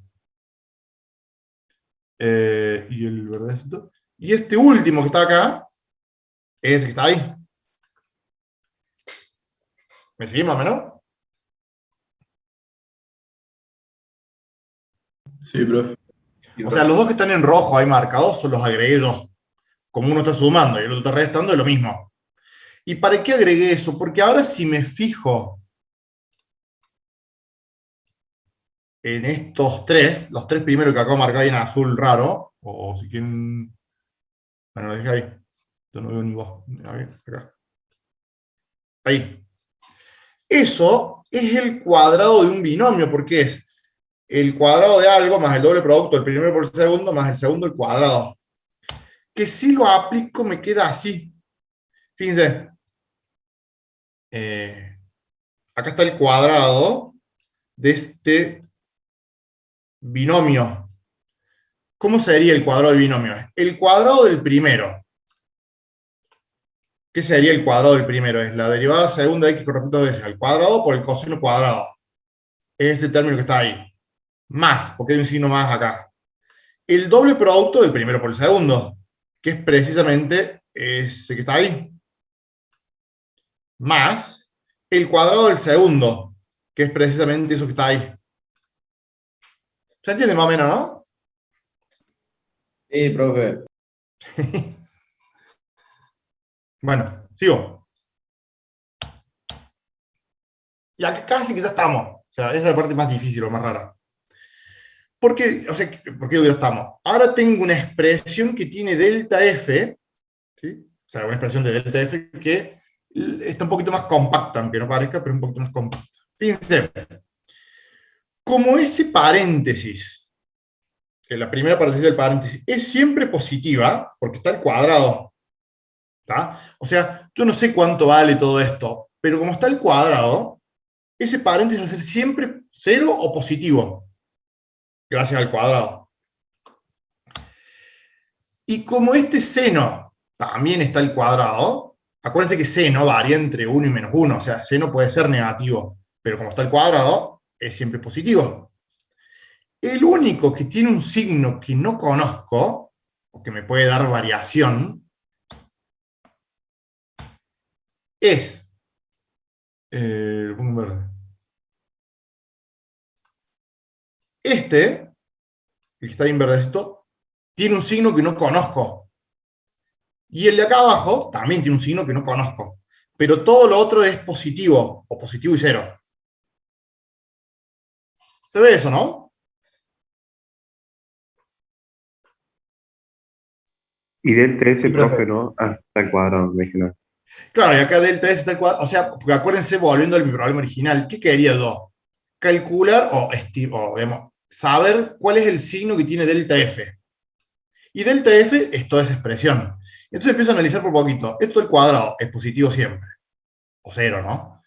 Y el verdecito. Y este último que está acá, es ese que está ahí. ¿Me seguís más o menos? Sí, profe. O sea, los dos que están en rojo ahí marcados son los agregué yo. Como uno está sumando y el otro está restando, es lo mismo. ¿Y para qué agregué eso? Porque ahora si me fijo en estos tres, los tres primeros que acabo de marcar ahí en azul raro, o si quieren... Bueno, lo dejé ahí. Yo no veo ni vos. A ver, acá. Ahí. Eso es el cuadrado de un binomio, porque es el cuadrado de algo más el doble producto del primero por el segundo, más el segundo el cuadrado. Que si lo aplico me queda así. Fíjense. Acá está el cuadrado de este binomio. ¿Cómo sería el cuadrado del binomio? El cuadrado del primero. ¿Qué sería el cuadrado del primero? Es la derivada segunda de x con respecto a x al cuadrado por el coseno cuadrado. Es ese término que está ahí. Más, porque hay un signo más acá. El doble producto del primero por el segundo, que es precisamente ese que está ahí. Más el cuadrado del segundo, que es precisamente eso que está ahí. ¿Se entiende más o menos, no? Sí, profe. Bueno, sigo. Y acá casi que ya estamos. O sea, esa es la parte más difícil o más rara. ¿Por qué? O sea, ¿por qué digo ya estamos? Ahora tengo una expresión que tiene delta f, ¿sí? O sea, una expresión de delta f que está un poquito más compacta, aunque no parezca, pero un poquito más compacta. Fíjense, como ese paréntesis, que la primera paréntesis del paréntesis es siempre positiva, porque está al cuadrado, ¿tá? O sea, yo no sé cuánto vale todo esto, pero como está al cuadrado, ese paréntesis va a ser siempre cero o positivo, gracias al cuadrado. Y como este seno también está al cuadrado, acuérdense que seno varía entre 1 y menos 1, o sea, seno puede ser negativo, pero como está al cuadrado, es siempre positivo. El único que tiene un signo que no conozco, o que me puede dar variación, es... lo pongo en verde. Este, el que está bien verdecito, tiene un signo que no conozco. Y el de acá abajo también tiene un signo que no conozco. Pero todo lo otro es positivo, o positivo y cero. ¿Se ve eso, no? Y delta S, Sí, profe. profe, ¿no? Ah, está al cuadrado, me imagino. Claro, y acá delta S está al cuadrado. O sea, porque acuérdense, volviendo a mi problema original, ¿qué quería yo? Calcular o digamos, saber cuál es el signo que tiene delta F. Y delta F es toda esa expresión. Entonces empiezo a analizar por poquito. Esto al cuadrado es positivo siempre. O cero, ¿no?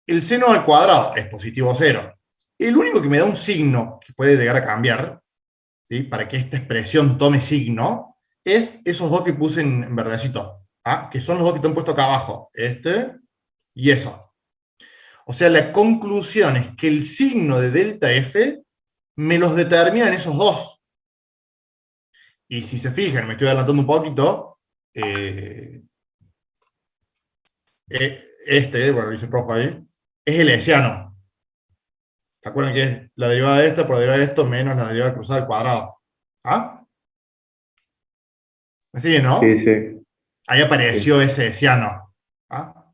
El seno al cuadrado es positivo o cero. El único que me da un signo que puede llegar a cambiar, ¿sí? Para que esta expresión tome signo, es esos dos que puse en verdecito. ¿Ah? Que son los dos que están puestos acá abajo. Este y eso. O sea, la conclusión es que el signo de delta F me los determinan esos dos. Y si se fijan, me estoy adelantando un poquito, bueno, lo hice rojo ahí, es el hessiano. ¿Se acuerdan que es la derivada de esta por la derivada de esto menos la derivada cruzada al cuadrado? ¿Ah? ¿Me Sí, no? sí, Ahí sí. apareció ese hessiano. ¿Ah?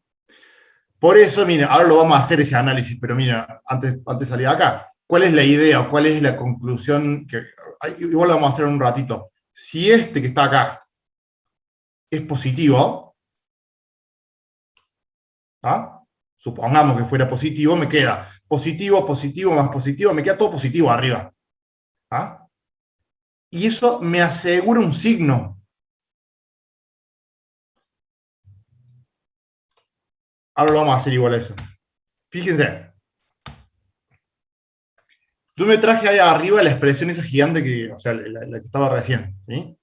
Por eso, miren, ahora lo vamos a hacer ese análisis, pero miren, antes de salir de acá, ¿cuál es la idea o cuál es la conclusión? Igual lo vamos a hacer en un ratito. Si este que está acá es positivo, ¿ah? Supongamos que fuera positivo, me queda positivo, positivo, más positivo, me queda todo positivo arriba. ¿Ah? Y eso me asegura un signo. Ahora lo vamos a hacer igual a eso. Fíjense, yo me traje ahí arriba la expresión esa gigante que, o sea, la que estaba recién, ¿sí?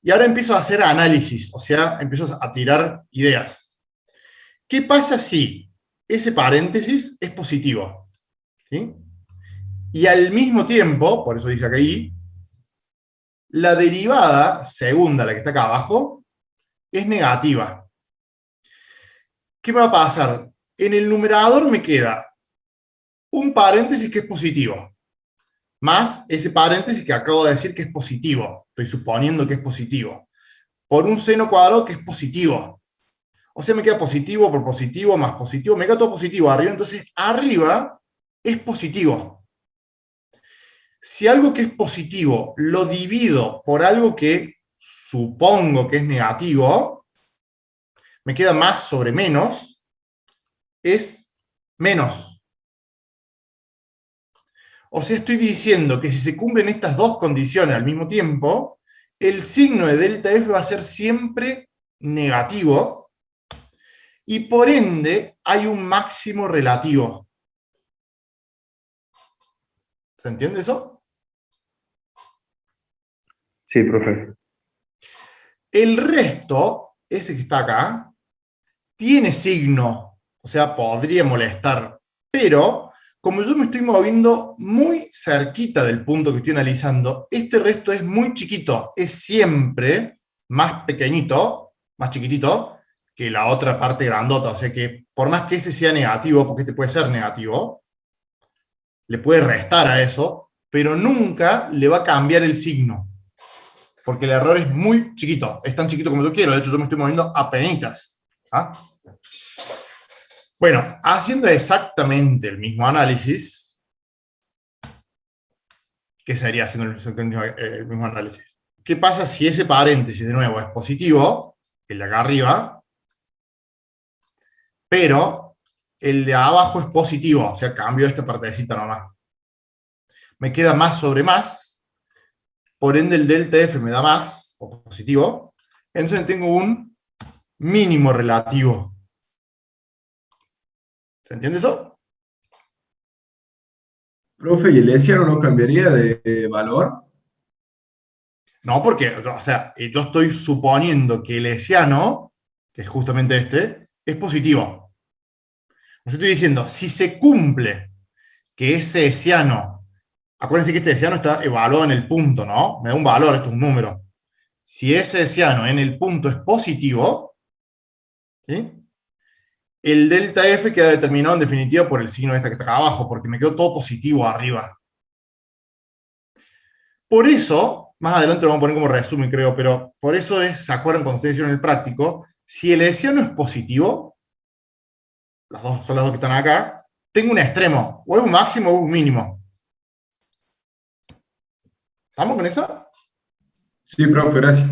Y ahora empiezo a hacer análisis, o sea, empiezo a tirar ideas. ¿Qué pasa si ese paréntesis es positivo? ¿Sí? Y al mismo tiempo, por eso dice acá ahí, la derivada segunda, la que está acá abajo, es negativa. ¿Qué me va a pasar? En el numerador me queda un paréntesis que es positivo, más ese paréntesis que acabo de decir que es positivo. Estoy suponiendo que es positivo. Por un seno cuadrado que es positivo. O sea, me queda positivo por positivo más positivo. Me queda todo positivo arriba. Entonces, arriba es positivo. Si algo que es positivo lo divido por algo que supongo que es negativo, me queda más sobre menos, es menos. O sea, estoy diciendo que si se cumplen estas dos condiciones al mismo tiempo, el signo de delta F va a ser siempre negativo y por ende hay un máximo relativo. ¿Se entiende eso? Sí, profe. El resto, ese que está acá, tiene signo, o sea, podría molestar, pero como yo me estoy moviendo muy cerquita del punto que estoy analizando, este resto es muy chiquito, es siempre más pequeñito, más chiquitito, que la otra parte grandota, o sea que por más que ese sea negativo, porque este puede ser negativo, le puede restar a eso, pero nunca le va a cambiar el signo, porque el error es muy chiquito, es tan chiquito como yo quiero, de hecho yo me estoy moviendo apenitas. ¿Ah? Bueno, haciendo exactamente el mismo análisis, ¿qué sería haciendo el mismo análisis? ¿Qué pasa si ese paréntesis de nuevo es positivo, el de acá arriba, pero el de abajo es positivo, o sea, cambio esta partecita nomás? Me queda más sobre más, por ende el delta F me da más, o positivo, entonces tengo un mínimo relativo. ¿Se entiende eso? Profe, ¿y el hessiano no cambiaría de valor? No, porque, o sea, yo estoy suponiendo que el hessiano, que es justamente este, es positivo. Os estoy diciendo, si se cumple que ese hessiano, acuérdense que este hessiano está evaluado en el punto, ¿no? Me da un valor, esto es un número. Si ese hessiano en el punto es positivo, ¿sí? El delta F queda determinado en definitiva por el signo de esta que está acá abajo, porque me quedó todo positivo arriba. Por eso, más adelante lo vamos a poner como resumen, creo, pero por eso es, ¿se acuerdan cuando ustedes hicieron el práctico? Si el hessiano es positivo, las dos son las dos que están acá, tengo un extremo, o es un máximo o es un mínimo. ¿Estamos con eso? Sí, profe, gracias.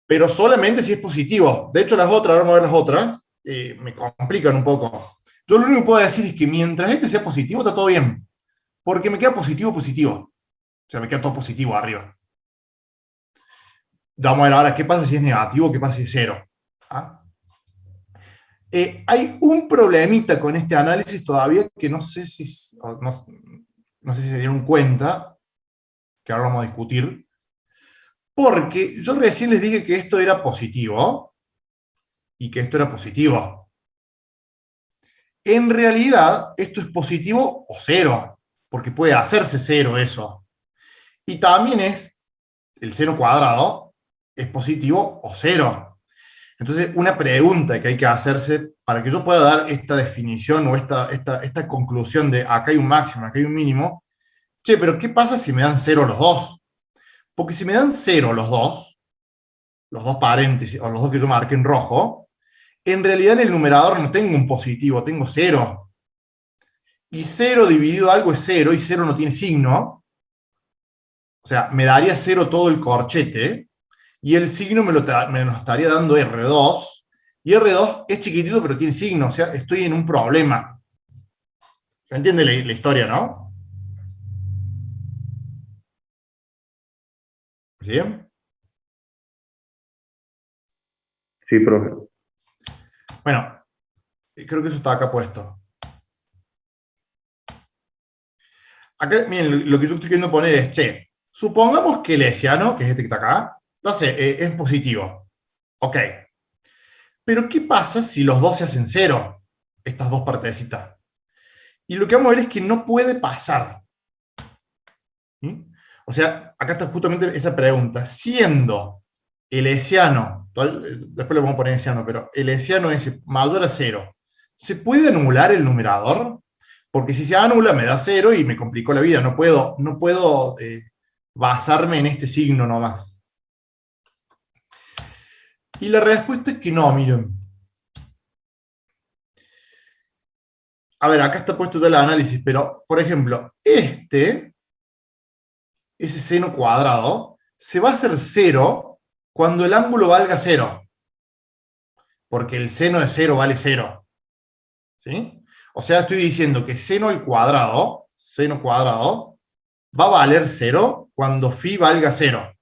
Pero solamente si es positivo. De hecho, las otras, ahora vamos a ver las otras, me complican un poco. Yo lo único que puedo decir es que mientras este sea positivo, está todo bien. Porque me queda positivo, positivo. O sea, me queda todo positivo arriba. Vamos a ver ahora qué pasa si es negativo, qué pasa si es cero. ¿Ah? Hay un problemita con este análisis todavía que no sé si, no sé si se dieron cuenta, que ahora vamos a discutir, porque yo recién les dije que esto era positivo y que esto era positivo. en realidad esto es positivo o cero, porque puede hacerse cero eso. Y también el seno cuadrado es positivo o cero. Entonces, una pregunta que hay que hacerse para que yo pueda dar esta definición o esta conclusión de acá hay un máximo, acá hay un mínimo, che, pero ¿qué pasa si me dan cero los dos? Porque si me dan cero los dos paréntesis, o los dos que yo marqué en rojo, en realidad en el numerador no tengo un positivo, tengo cero. Y cero dividido algo es cero, y cero no tiene signo. O sea, me daría cero todo el corchete, y el signo me lo estaría dando R2, y R2 es chiquitito pero tiene signo, o sea, estoy en un problema. ¿Se entiende la historia, no? ¿Sí? Sí, profe. Bueno, creo que eso está acá puesto. Acá, miren, lo que yo estoy queriendo poner es, che, supongamos que el hessiano, que es este que está acá, entonces, es positivo. Ok. Pero ¿qué pasa si los dos se hacen cero? Estas dos partecitas. Y lo que vamos a ver es que no puede pasar. ¿Sí? O sea, acá está justamente esa pregunta. Siendo el hessiano, después le vamos a poner hessiano, pero el hessiano es mayor a cero, ¿se puede anular el numerador? Porque si se anula me da cero y me complicó la vida. No puedo basarme en este signo nomás. Y la respuesta es que no, miren. A ver, acá está puesto todo el análisis, pero, por ejemplo, ese seno cuadrado, se va a hacer cero cuando el ángulo valga cero. Porque el seno de cero vale cero. ¿Sí? O sea, estoy diciendo que seno cuadrado, va a valer cero cuando phi valga cero.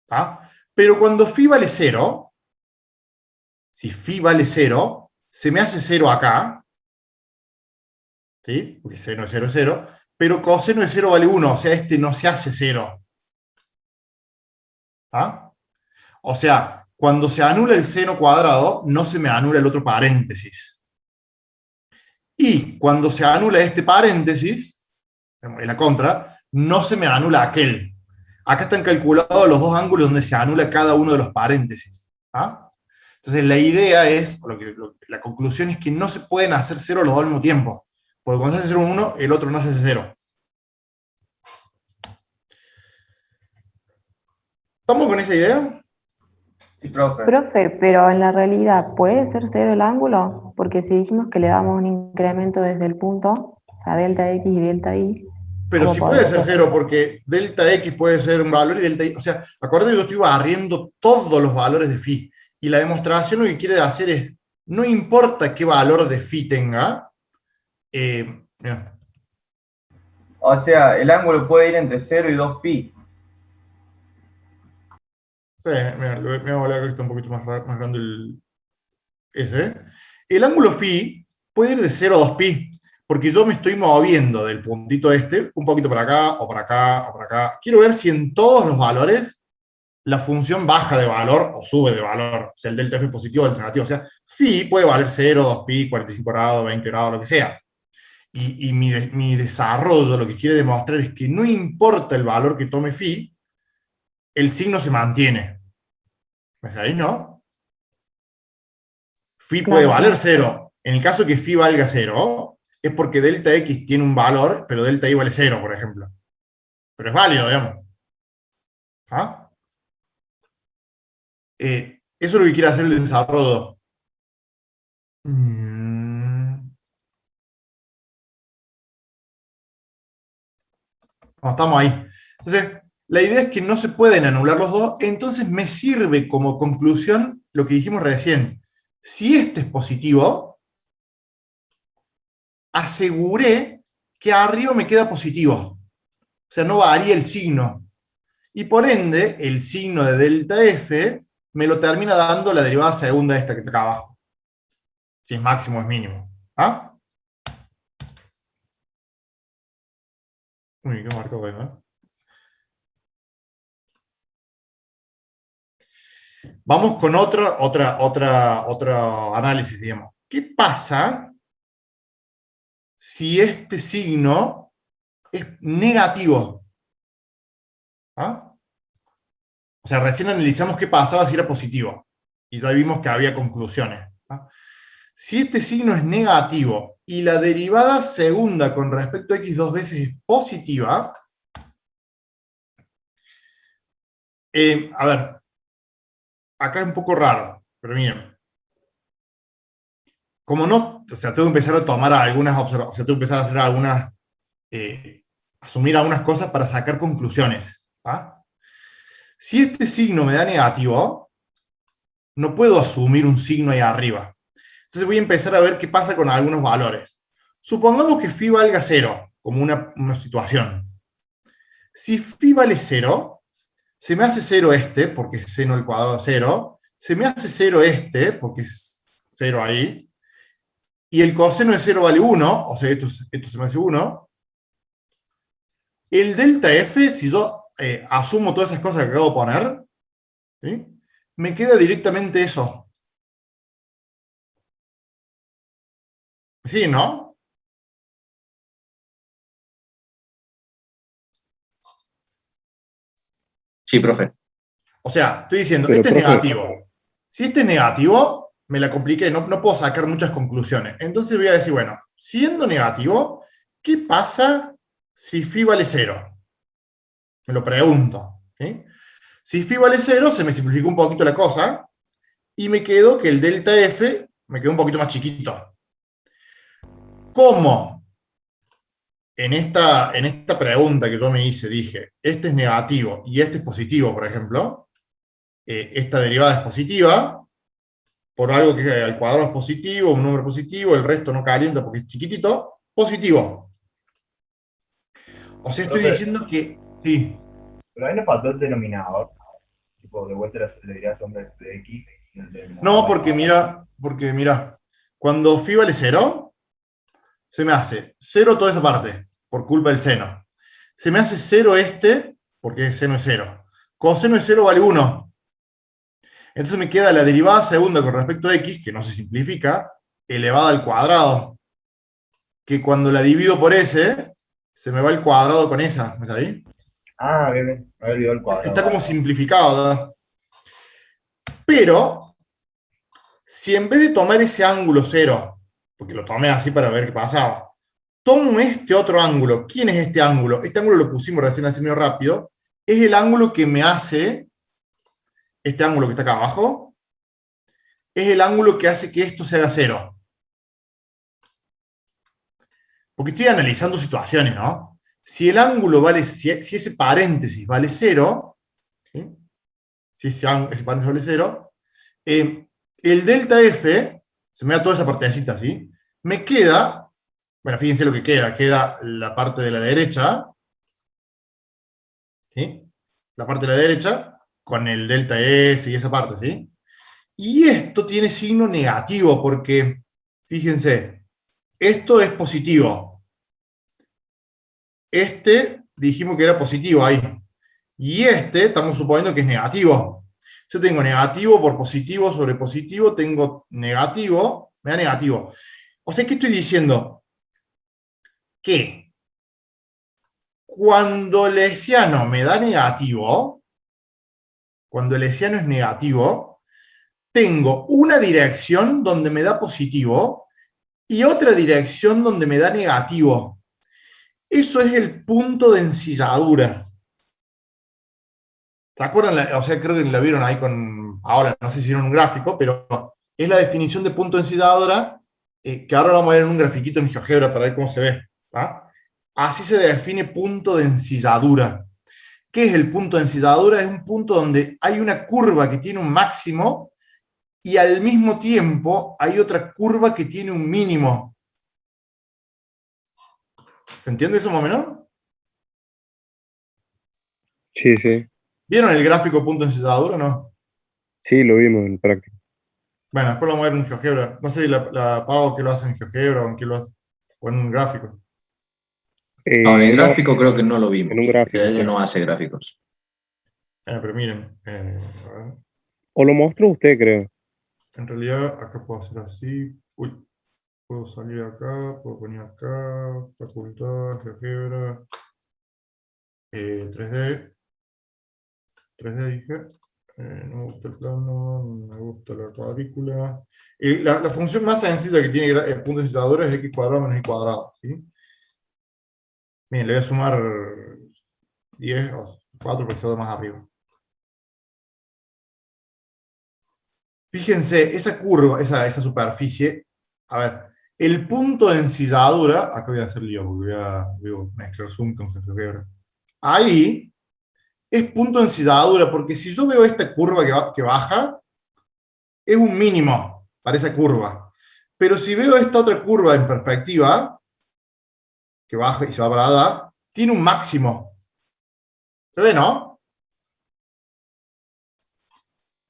¿Tá? Pero cuando phi vale cero, si phi vale cero, se me hace cero acá, ¿sí? Porque seno de cero es cero, pero coseno de cero vale 1, o sea, este no se hace cero. ¿Ah? O sea, cuando se anula el seno cuadrado, no se me anula el otro paréntesis. Y cuando se anula este paréntesis, en la contra, no se me anula aquel. Acá están calculados los dos ángulos donde se anula cada uno de los paréntesis. ¿Ah? Entonces la idea es, la conclusión es que no se pueden hacer cero los dos al mismo tiempo. Porque cuando se hace cero uno, el otro no se hace cero. ¿Estamos con esa idea? Sí, profe. Profe, pero en la realidad, ¿puede ser cero el ángulo? Porque si dijimos que le damos un incremento desde el punto, o sea, delta X y delta Y, Pero ¿cómo sí puede podría ser ser cero, cero? porque delta X puede ser un valor y delta Y. O sea, acuérdate que yo estoy barriendo todos los valores de phi. Y la demostración lo que quiere hacer es, no importa qué valor de phi tenga, mira, O sea, el ángulo puede ir entre 0 y 2 pi. sí, mira, me voy a volver que está un poquito más grande ese. El ángulo phi puede ir de 0 a 2 pi, porque yo me estoy moviendo del puntito este un poquito para acá, o para acá, o para acá. Quiero ver si en todos los valores la función baja de valor o sube de valor. O sea, el delta F es positivo o el negativo. O sea, phi puede valer 0, 2 pi, 45 grados, 20 grados, lo que sea. Y mi desarrollo lo que quiere demostrar es que no importa el valor que tome phi, el signo se mantiene. ¿Ves ahí, no? Phi puede Claro, valer claro. 0. En el caso que phi valga 0, es porque delta X tiene un valor, pero delta Y vale 0, por ejemplo. Pero es válido, digamos. ¿Ah? Eso es lo que quiere hacer el desarrollo. No, estamos ahí. Entonces, la idea es que no se pueden anular los dos, entonces me sirve como conclusión lo que dijimos recién. Si este es positivo, aseguré que arriba me queda positivo. O sea, no varía el signo. Y por ende, el signo de delta F me lo termina dando la derivada segunda esta que está acá abajo. Si es máximo o es mínimo. ¿Ah? Uy, qué marcado, ¿no? Vamos con otro análisis, digamos. ¿qué pasa si este signo es negativo? ¿Ah? O sea, recién analizamos qué pasaba si era positivo. Y ya vimos que había conclusiones. ¿Ah? Si este signo es negativo y la derivada segunda con respecto a x dos veces es positiva, a ver, acá es un poco raro, pero miren. Como no, o sea, tengo que empezar a tomar algunas observaciones, o sea, tengo que empezar a hacer algunas, asumir algunas cosas para sacar conclusiones. ¿Ah? Si este signo me da negativo, no puedo asumir un signo ahí arriba. Entonces voy a empezar a ver qué pasa con algunos valores. Supongamos que phi valga 0, como una situación. Si phi vale 0, se me hace 0 este, porque es seno al cuadrado de 0, se me hace 0 este, porque es 0 ahí, y el coseno de 0 vale 1, o sea, esto se me hace 1. El delta f, si yo asumo todas esas cosas que acabo de poner, ¿sí? Me queda directamente eso. Sí, ¿no? Sí, profe. O sea, estoy diciendo, Pero, este es profe, negativo. Si este es negativo, me la compliqué, no puedo sacar muchas conclusiones. Entonces voy a decir, bueno, siendo negativo, ¿qué pasa si phi vale 0? Me lo pregunto. ¿Sí? Si phi vale 0, se me simplificó un poquito la cosa, y me quedo que el delta f me quedó un poquito más chiquito. ¿Cómo? En esta pregunta que yo me hice, dije, este es negativo y este es positivo, por ejemplo, esta derivada es positiva, por algo que al cuadrado es positivo, un número positivo, el resto no calienta porque es chiquitito, positivo. O sea, estoy Profe, diciendo que, sí. pero ahí no faltó el denominador. Tipo, de vuelta le diría sombra de X y el No, denominador. porque mira, cuando phi vale 0, se me hace 0 toda esa parte, por culpa del seno. Se me hace 0 este, porque seno es 0. Coseno de 0 vale 1. Entonces me queda la derivada segunda con respecto a x, que no se simplifica, elevada al cuadrado. Que cuando la divido por s, se me va el cuadrado con esa. ¿Ves ahí? Ah, bien, bien. Me había olvidado el cuadrado, Está como vale, vale. simplificado, ¿verdad? Pero, si en vez de tomar ese ángulo 0, porque lo tomé así para ver qué pasaba, tomo este otro ángulo. ¿Quién es este ángulo? Este ángulo lo pusimos recién así medio rápido. Es el ángulo que me hace, este ángulo que está acá abajo, es el ángulo que hace que esto se haga 0. Porque estoy analizando situaciones, ¿no? Si el ángulo vale, si ese paréntesis vale 0, ¿sí? Si ese paréntesis vale 0, el delta f, se me da toda esa partecita, ¿sí? Me queda, bueno, fíjense lo que queda la parte de la derecha, ¿sí? La parte de la derecha, con el delta s y esa parte, ¿sí? Y esto tiene signo negativo, porque, fíjense, esto es positivo. Este dijimos que era positivo ahí. Y este estamos suponiendo que es negativo. Yo tengo negativo por positivo sobre positivo, tengo negativo, me da negativo. O sea, ¿qué estoy diciendo? Que cuando el hessiano me da negativo, cuando el hessiano es negativo, tengo una dirección donde me da positivo y otra dirección donde me da negativo. Eso es el punto de ensilladura. ¿Se acuerdan? O sea, creo que la vieron ahí con, ahora no sé si vieron un gráfico, pero es la definición de punto de ensilladura, que ahora lo vamos a ver en un grafiquito en GeoGebra para ver cómo se ve. ¿Ah? Así se define punto de ensilladura. ¿Qué es el punto de ensilladura? Es un punto donde hay una curva que tiene un máximo y al mismo tiempo hay otra curva que tiene un mínimo. ¿Se entiende eso más o menos? sí, sí, ¿Vieron el gráfico punto de ensilladura o no? sí, lo vimos en práctica. Bueno, después lo vamos a ver en GeoGebra. No sé si la Pau que lo hace en GeoGebra o en qué lo hace. O en un gráfico. No, en el No, gráfico creo que no lo en un vimos. gráfico Ella fue. no hace gráficos. Pero miren, a ver, O lo mostró usted, creo. en realidad acá puedo hacer así. Uy, puedo salir acá, puedo poner acá, facultad, GeoGebra, 3D, 3D dije. No me gusta el plano, no me gusta la cuadrícula. La función más sencilla que tiene el punto de incitadura es x cuadrado menos y cuadrado. ¿Sí? Bien, le voy a sumar 10 o 4 porque se va más arriba. Fíjense, esa curva, esa superficie, a ver, el punto de ensilladura, acá voy a hacer lío porque voy a mezclar zoom con GeoGebra. Ahí es punto de ensilladura, porque si yo veo esta curva que baja, es un mínimo para esa curva. Pero si veo esta otra curva en perspectiva, que baja y se va para allá, tiene un máximo. ¿Se ve, no?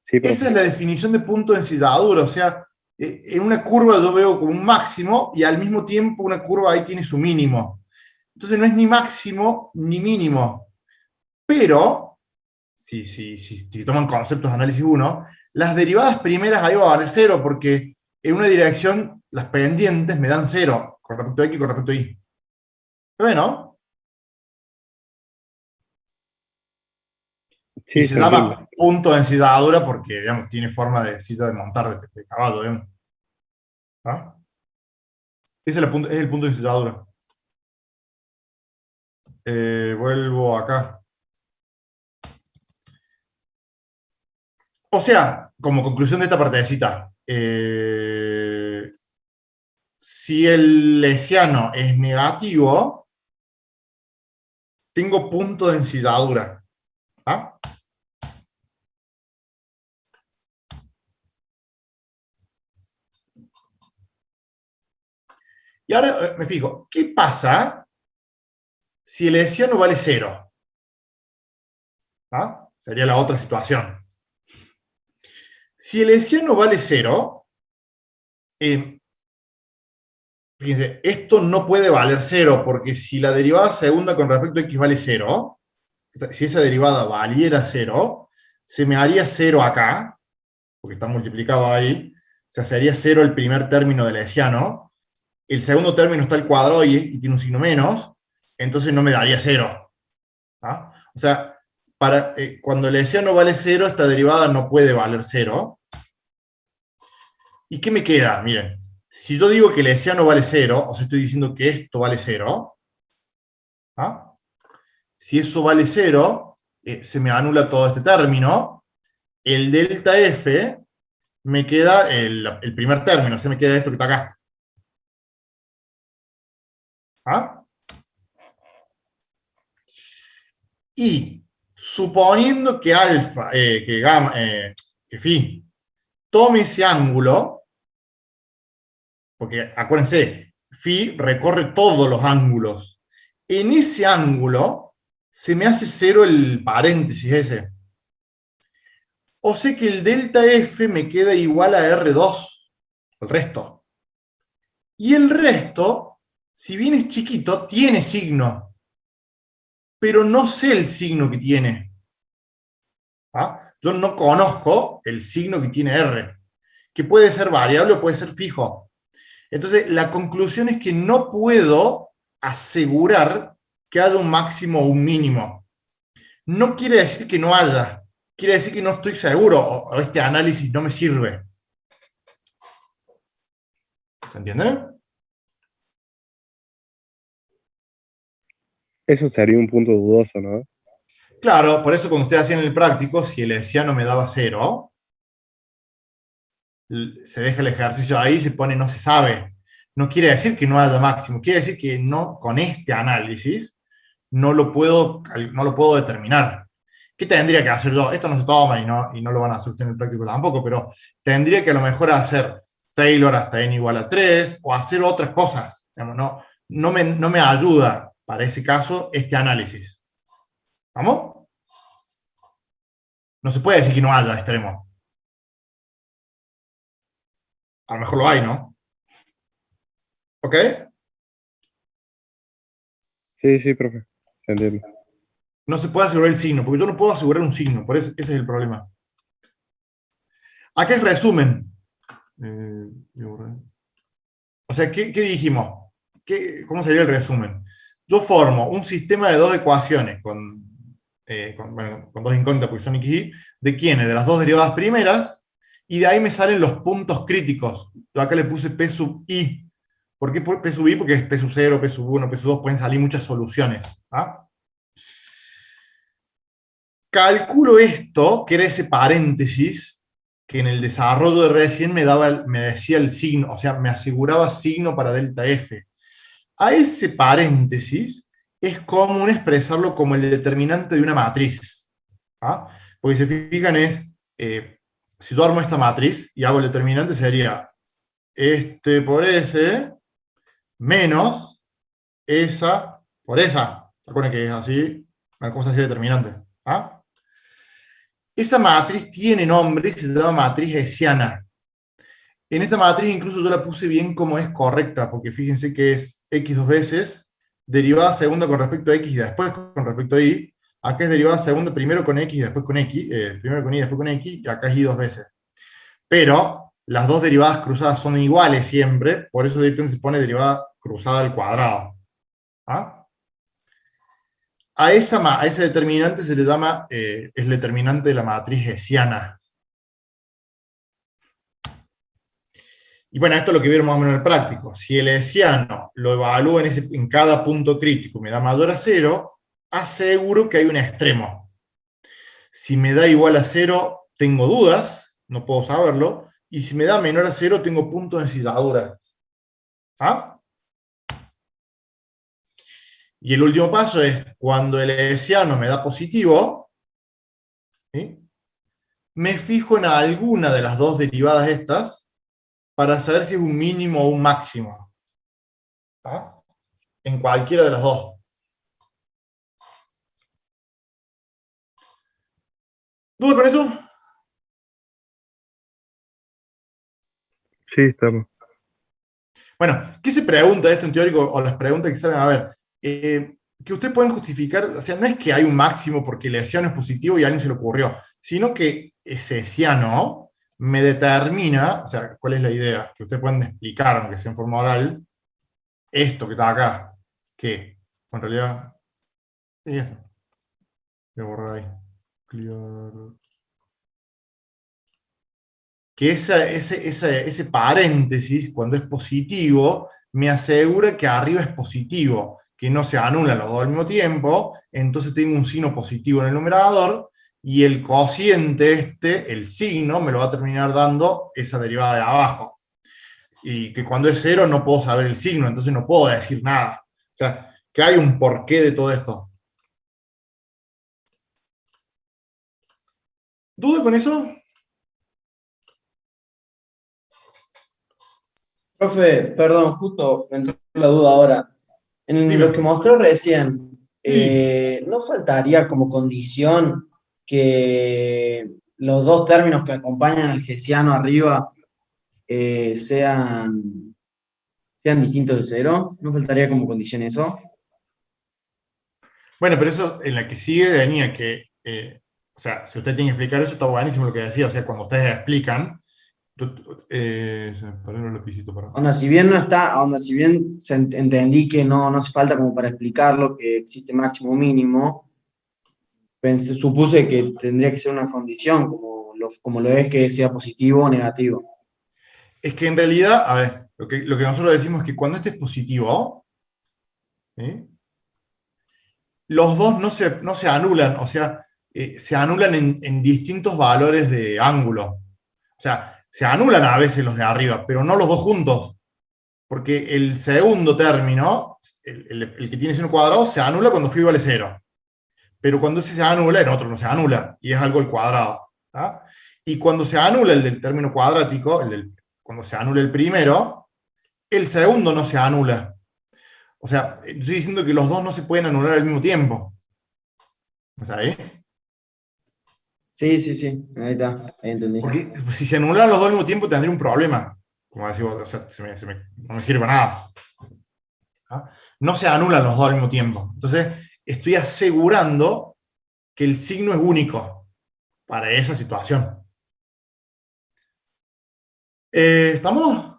Sí, Esa profe. es la definición de punto de ensilladura, o sea, en una curva yo veo como un máximo y al mismo tiempo una curva ahí tiene su mínimo. Entonces no es ni máximo ni mínimo. Pero, si toman conceptos de análisis 1, las derivadas primeras ahí va a valer cero porque en una dirección las pendientes me dan cero con respecto a x y con respecto a y. ¿Se ve, no? Y Sí, se se entiende. llama punto de ensilladura porque, digamos, tiene forma de silla de montar de caballo, digamos. ¿Ah? Ese es el punto de ensilladura. Vuelvo acá. O sea, como conclusión de esta partecita, si el lesiano es negativo, tengo punto de ensilladura. ¿Ah? Y ahora me fijo, ¿qué pasa si el lesiano vale cero? ¿Ah? Sería la otra situación. Si el lesiano vale cero, fíjense, esto no puede valer cero, porque si la derivada segunda con respecto a x vale cero, si esa derivada valiera cero, se me haría cero acá, porque está multiplicado ahí, o sea, sería cero el primer término del lesiano, el segundo término está al cuadrado y tiene un signo menos, entonces no me daría cero. ¿Ah? O sea, cuando el lesiano vale cero, esta derivada no puede valer cero. ¿Y qué me queda? Miren, si yo digo que el lesiano vale cero, o sea, estoy diciendo que esto vale cero, ¿ah? Si eso vale cero, se me anula todo este término, el delta F me queda el primer término, o sea, me queda esto que está acá. ¿Ah? Y suponiendo que alfa, que gamma, que phi, tome ese ángulo, porque acuérdense, phi recorre todos los ángulos. En ese ángulo se me hace cero el paréntesis ese. O sea que el delta F me queda igual a R2, el resto. Y el resto, si bien es chiquito, tiene signo. Pero no sé el signo que tiene. ¿Ah? Yo no conozco el signo que tiene R, que puede ser variable o puede ser fijo. Entonces, la conclusión es que no puedo asegurar que haya un máximo o un mínimo. No quiere decir que no haya, quiere decir que no estoy seguro o este análisis no me sirve. ¿Se entiende? Eso sería un punto dudoso, ¿no? Claro, por eso cuando ustedes hacían el práctico, si el hessiano me daba cero, se deja el ejercicio ahí y se pone no se sabe. No quiere decir que no haya máximo, quiere decir que no, con este análisis no lo puedo determinar. ¿Qué tendría que hacer yo? Esto no se toma y no lo van a hacer ustedes en el práctico tampoco, pero tendría que a lo mejor hacer Taylor hasta n igual a 3 o hacer otras cosas. Digamos, no me ayuda para ese caso este análisis. ¿Vamos? No se puede decir que no haya extremo. A lo mejor lo hay, ¿no? ¿Ok? Sí, sí, profe. Se entiende. No se puede asegurar el signo, porque yo no puedo asegurar un signo, por eso ese es el problema. Acá el resumen. sea, ¿qué dijimos? ¿Cómo sería el resumen? Yo formo un sistema de dos ecuaciones con dos incógnitas porque son x y, ¿de quiénes? De las dos derivadas primeras, y de ahí me salen los puntos críticos. Yo acá le puse P sub i. ¿Por qué P sub i? Porque es P sub 0, P sub 1, P sub 2, pueden salir muchas soluciones. ¿Ah? Calculo esto, que era ese paréntesis, que en el desarrollo de recién me decía el signo, o sea, me aseguraba signo para delta F. A ese paréntesis es común expresarlo como el determinante de una matriz. ¿Ah? Porque si se fijan si yo armo esta matriz y hago el determinante sería este por ese menos esa por esa. ¿Se acuerdan que es así? Una cosa así determinante. ¿Ah? Esa matriz tiene nombre y se llama matriz hessiana. En esta matriz incluso yo la puse bien como es correcta, porque fíjense que es x dos veces, derivada segunda con respecto a x y después con respecto a y. Acá es derivada segunda primero con x y después con x, primero con y después con x, y acá es y dos veces. Pero las dos derivadas cruzadas son iguales siempre, por eso directamente se pone derivada cruzada al cuadrado. ¿Ah? A ese determinante se le llama, es el determinante de la matriz hessiana. Y bueno, esto es lo que vieron más o menos en el práctico. Si el hessiano lo evalúo en cada punto crítico y me da mayor a 0, aseguro que hay un extremo. Si me da igual a 0, tengo dudas, no puedo saberlo, y si me da menor a 0, tengo punto de ensilladura. ¿Ah? Y el último paso es, cuando el hessiano me da positivo, ¿sí?, me fijo en alguna de las dos derivadas estas, para saber si es un mínimo o un máximo. ¿Ah? En cualquiera de las dos. ¿Dudas con eso? Sí, estamos. Bueno, ¿qué se pregunta esto en teórico? O las preguntas que salen, a ver, que ustedes pueden justificar, o sea, no es que hay un máximo porque el hessiano es positivo y a alguien se le ocurrió, sino que ese hessiano me determina, o sea, ¿cuál es la idea? Que ustedes pueden explicar, aunque sea en forma oral, esto que está acá, que en realidad, sí, esto. Voy a borrar ahí. Clear. Que ese paréntesis, cuando es positivo, me asegura que arriba es positivo, que no se anulan los dos al mismo tiempo, entonces tengo un signo positivo en el numerador, y el cociente el signo, me lo va a terminar dando esa derivada de abajo. Y que cuando es 0 no puedo saber el signo, entonces no puedo decir nada. O sea, que hay un porqué de todo esto. ¿Duda con eso? Profe, perdón, justo me entró la duda ahora. En Dime. lo que mostró recién, Sí. ¿no faltaría como condición que los dos términos que acompañan al hessiano arriba sean distintos de cero? ¿No faltaría como condición eso? Bueno, pero eso en la que sigue venía que, o sea, si usted tiene que explicar eso, está buenísimo lo que decía, o sea, cuando ustedes explican, se me paró el lapicito, perdón. Onda, si bien no está, onda, si bien entendí que no hace falta como para explicarlo, que existe máximo o mínimo, supuse que tendría que ser una condición, como lo es que sea positivo o negativo. Es que en realidad, a ver, lo que nosotros decimos es que cuando este es positivo, ¿sí?, los dos no se anulan, o sea, se anulan en distintos valores de ángulo. O sea, se anulan a veces los de arriba, pero no los dos juntos. Porque el segundo término, el que tiene seno cuadrado, se anula cuando phi vale 0. Pero cuando ese se anula, en otro no se anula, y es algo al cuadrado. ¿Ah? Y cuando se anula el del término cuadrático, cuando se anula el primero, el segundo no se anula. O sea, estoy diciendo que los dos no se pueden anular al mismo tiempo. ¿Me sabes? Sí, sí, sí, ahí está, ahí entendí. Porque si se anulan los dos al mismo tiempo, tendría un problema. Como decís vos, o sea, no me sirve para nada. ¿Ah? No se anulan los dos al mismo tiempo. Entonces, estoy asegurando que el signo es único para esa situación. ¿Estamos?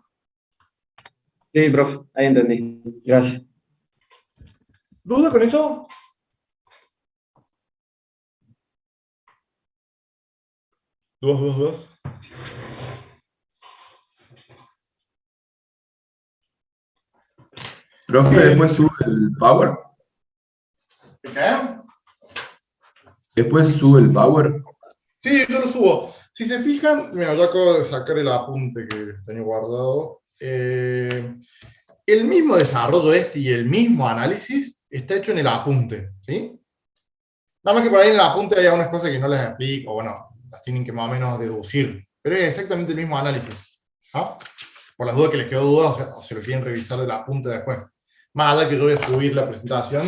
Sí, profe, ahí entendí. Gracias. ¿Duda con eso? ¿Dudas? Profe, después sube el power. ¿Qué? Después sube el power. Sí, yo lo subo. Si se fijan, mira, yo acabo de sacar el apunte que tenía guardado. El mismo desarrollo y el mismo análisis está hecho en el apunte, ¿sí? Nada más que por ahí en el apunte hay algunas cosas que no les explico, o bueno, las tienen que más o menos deducir. Pero es exactamente el mismo análisis, ¿no? Por las dudas que les quedó duda, o se lo quieren revisar del apunte después. Más allá que yo voy a subir la presentación.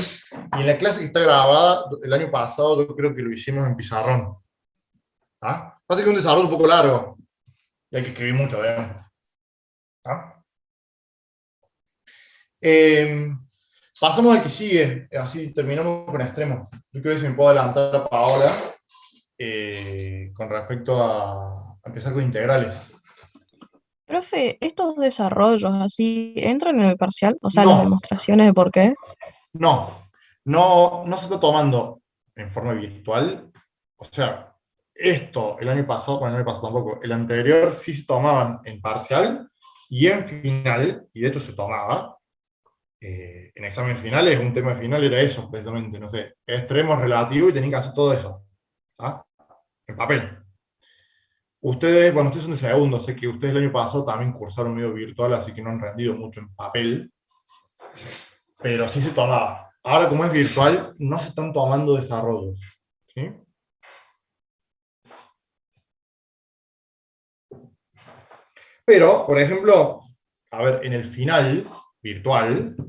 Y en la clase que está grabada, el año pasado, yo creo que lo hicimos en pizarrón. ¿Ah? Pasa que es un desarrollo un poco largo. Y hay que escribir mucho, ¿eh? ¿Ah? Pasamos al que sigue. Así terminamos con extremos. Yo creo que si me puedo adelantar a Paola con respecto a empezar con integrales. Profe, ¿estos desarrollos así entran en el parcial? O sea, las No, demostraciones de por qué. no, no se está tomando en forma virtual. O sea, esto el año pasado, bueno, el año pasado tampoco, el anterior sí se tomaban en parcial y en final, y de hecho se tomaba, en examen finales, un tema final era eso, precisamente, no sé, extremos relativos y tenían que hacer todo eso, ¿ah? En papel. Ustedes, bueno, ustedes son de segundo, sé que ustedes el año pasado también cursaron medio virtual, así que no han rendido mucho en papel, pero sí se tomaba. Ahora, como es virtual, no se están tomando desarrollos, ¿sí? Pero, por ejemplo, a ver, en el final virtual, o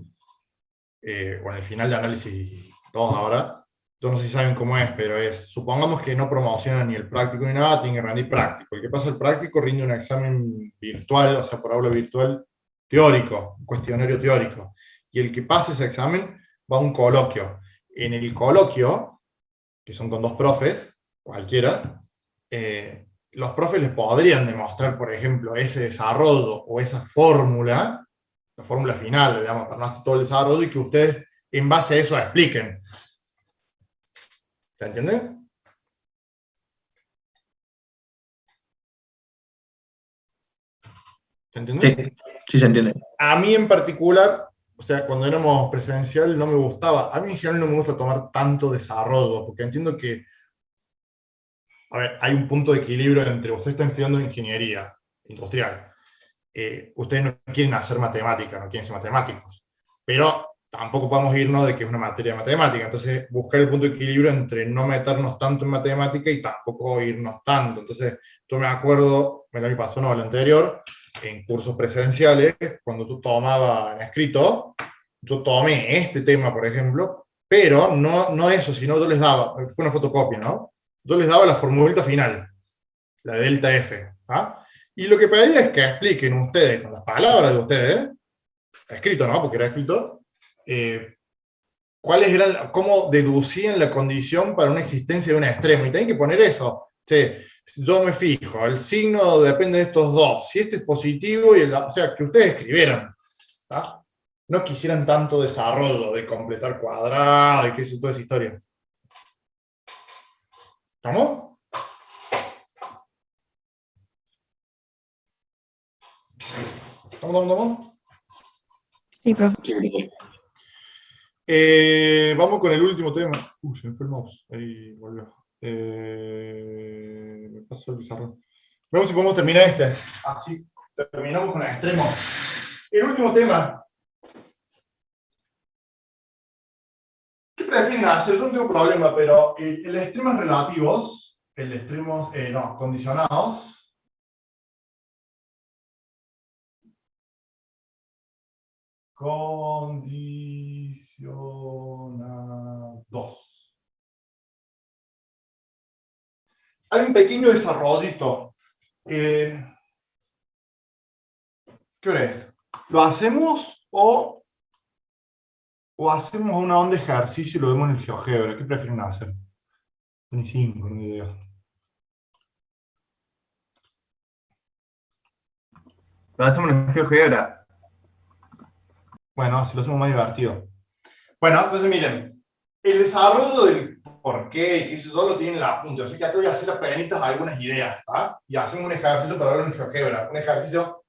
en el final de análisis 2 ahora, yo no sé si saben cómo es, pero es, supongamos que no promocionan ni el práctico ni nada, tienen que rendir práctico. El que pasa el práctico rinde un examen virtual, o sea, por aula virtual, teórico, un cuestionario teórico. Y el que pasa ese examen va a un coloquio. En el coloquio, que son con dos profes, cualquiera, los profes les podrían demostrar, por ejemplo, ese desarrollo o esa fórmula, la fórmula final, digamos, para no hacer todo el desarrollo, y que ustedes en base a eso expliquen. ¿Se entiende? ¿Se entiende? Sí, sí se entiende. A mí en particular, o sea, cuando éramos presencial no me gustaba, a mí en general no me gusta tomar tanto desarrollo, porque entiendo que, a ver, hay un punto de equilibrio entre ustedes están estudiando ingeniería industrial, ustedes no quieren hacer matemática, no quieren ser matemáticos, pero tampoco podemos irnos de que es una materia de matemática, entonces buscar el punto de equilibrio entre no meternos tanto en matemática y tampoco irnos tanto. Entonces, yo me acuerdo, el año pasado, no, el anterior, en cursos presenciales, cuando yo tomaba en escrito, yo tomé este tema, por ejemplo, pero no eso, sino yo les daba, fue una fotocopia, ¿no? Yo les daba la formulita final, la delta F, ¿ah? Y lo que pedía es que expliquen ustedes, con las palabras de ustedes, escrito, ¿no? Porque era escrito, cuáles eran, cómo deducían la condición para una existencia de un extremo. Y tienen que poner eso. Che, yo me fijo, el signo depende de estos dos. Si este es positivo, o sea, que ustedes escribieran. ¿Ah? No quisieran tanto desarrollo de completar cuadrado y qué es toda esa historia. ¿Estamos? ¿Estamos? Sí, profe. Sí, profe. Vamos con el último tema. Se me fue el mouse. Ahí volvió. Me pasó el pizarrón. Vemos si podemos terminar este. Así terminamos con el extremo. El último tema. ¿Qué prefieren hacer? Yo no tengo problema, pero el extremos relativos, el extremos, no, condicionados. Condicionados. Hay un pequeño desarrollito. ¿Qué hora es? ¿Lo hacemos o hacemos una onda de ejercicio y lo vemos en el GeoGebra? ¿Qué prefieren hacer? Ni 5, ni idea. Lo hacemos en GeoGebra. Bueno, si lo hacemos más divertido. Bueno, entonces miren, el desarrollo del por qué, que eso solo tiene la punta. Así que acá voy a hacer apenas algunas ideas, ¿tá? Y hacemos un ejercicio para ver en GeoGebra. Un ejercicio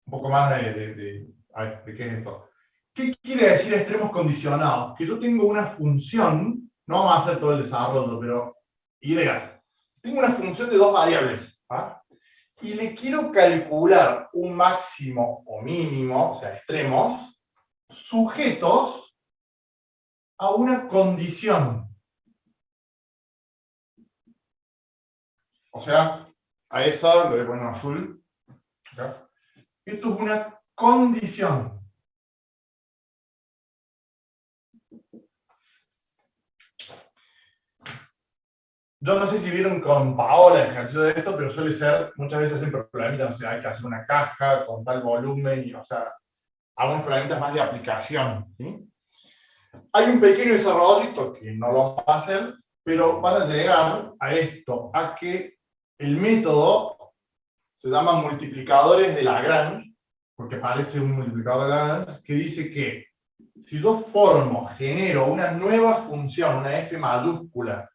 un poco más a ver, ¿de qué es esto? ¿Qué quiere decir extremos condicionados? Que yo tengo una función, no vamos a hacer todo el desarrollo, pero ideas. Tengo una función de dos variables, ¿tá? Y le quiero calcular un máximo o mínimo, o sea, extremos, sujetos a una condición. O sea, a esa le voy a poner en azul. ¿Ya? Esto es una condición. Yo no sé si vieron con Paola el ejercicio de esto, pero suele ser, muchas veces hacen problemitas, o sea, hay que hacer una caja con tal volumen, y, o sea, algunos problemitas más de aplicación, ¿sí? Hay un pequeño desarrollito que no lo vamos a hacer, pero van a llegar a esto, a que el método se llama multiplicadores de Lagrange, porque parece un multiplicador de Lagrange, que dice que si yo genero una nueva función, una f mayúscula,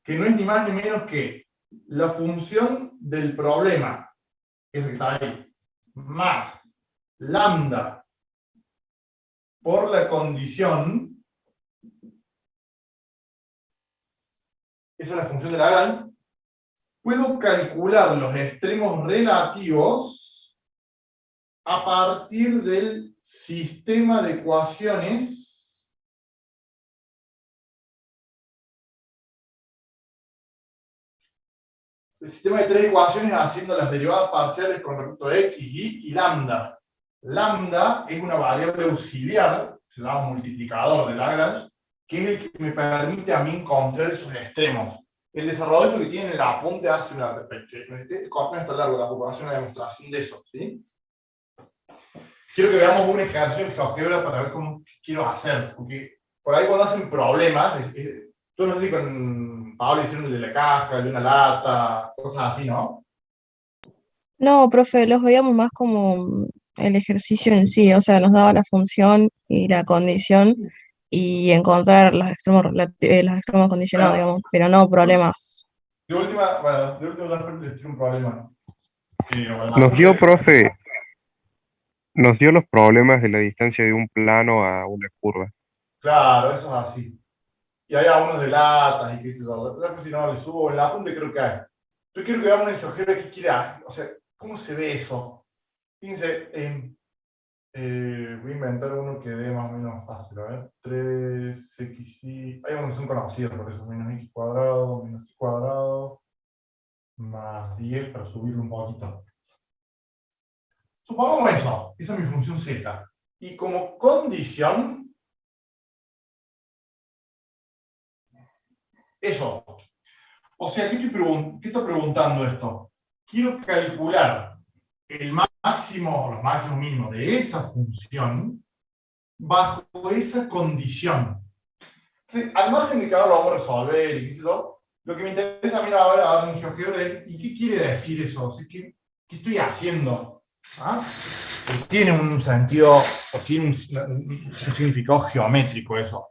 que no es ni más ni menos que la función del problema, esa que está ahí, más lambda por la condición, esa es la función de Lagrange, puedo calcular los extremos relativos a partir del sistema de ecuaciones el sistema de tres ecuaciones haciendo las derivadas parciales con respecto a x, y lambda. Lambda es una variable auxiliar, se llama multiplicador de Lagrange, que es el que me permite a mí encontrar esos extremos. El desarrollo que tiene en el apunte hace una... Este corte está largo, tampoco hace una demostración de eso, ¿sí? Quiero que veamos un ejercicio de GeoGebra para ver cómo quiero hacer, porque por ahí cuando hacen problemas, yo no sé si con Pablo hicieron el de la caja, el de una lata, cosas así, ¿no? No, profe, los veíamos más como el ejercicio en sí, o sea, nos daba la función y la condición y encontrar los extremos condicionados, Bueno, digamos, pero no problemas. de última ya les tiro un problema. Nos dio, profe, nos dio los problemas de la distancia de un plano a una curva. Claro, eso es así. Y hay algunos de latas y qué sé yo. Después si no le subo el apunte creo que hay. Yo quiero que veamos una GeoGebra que quiera. O sea, ¿cómo se ve eso? Fíjense, voy a inventar uno que dé más o menos fácil. A ver, 3xy. Hay unos que son conocidos por eso. Menos x cuadrado, menos y cuadrado, más 10 para subirlo un poquito. Supongamos eso. Esa es mi función z. Y como condición, eso. O sea, ¿qué está preguntando esto? Quiero calcular el máximo, los máximos mínimos de esa función bajo esa condición. Entonces, al margen de que ahora lo vamos a resolver y qué sé yo, lo que me interesa a mí ahora en GeoGebra es, ¿y qué quiere decir eso? O sea, ¿qué estoy haciendo? ¿Ah? Tiene un sentido, o tiene un significado geométrico eso.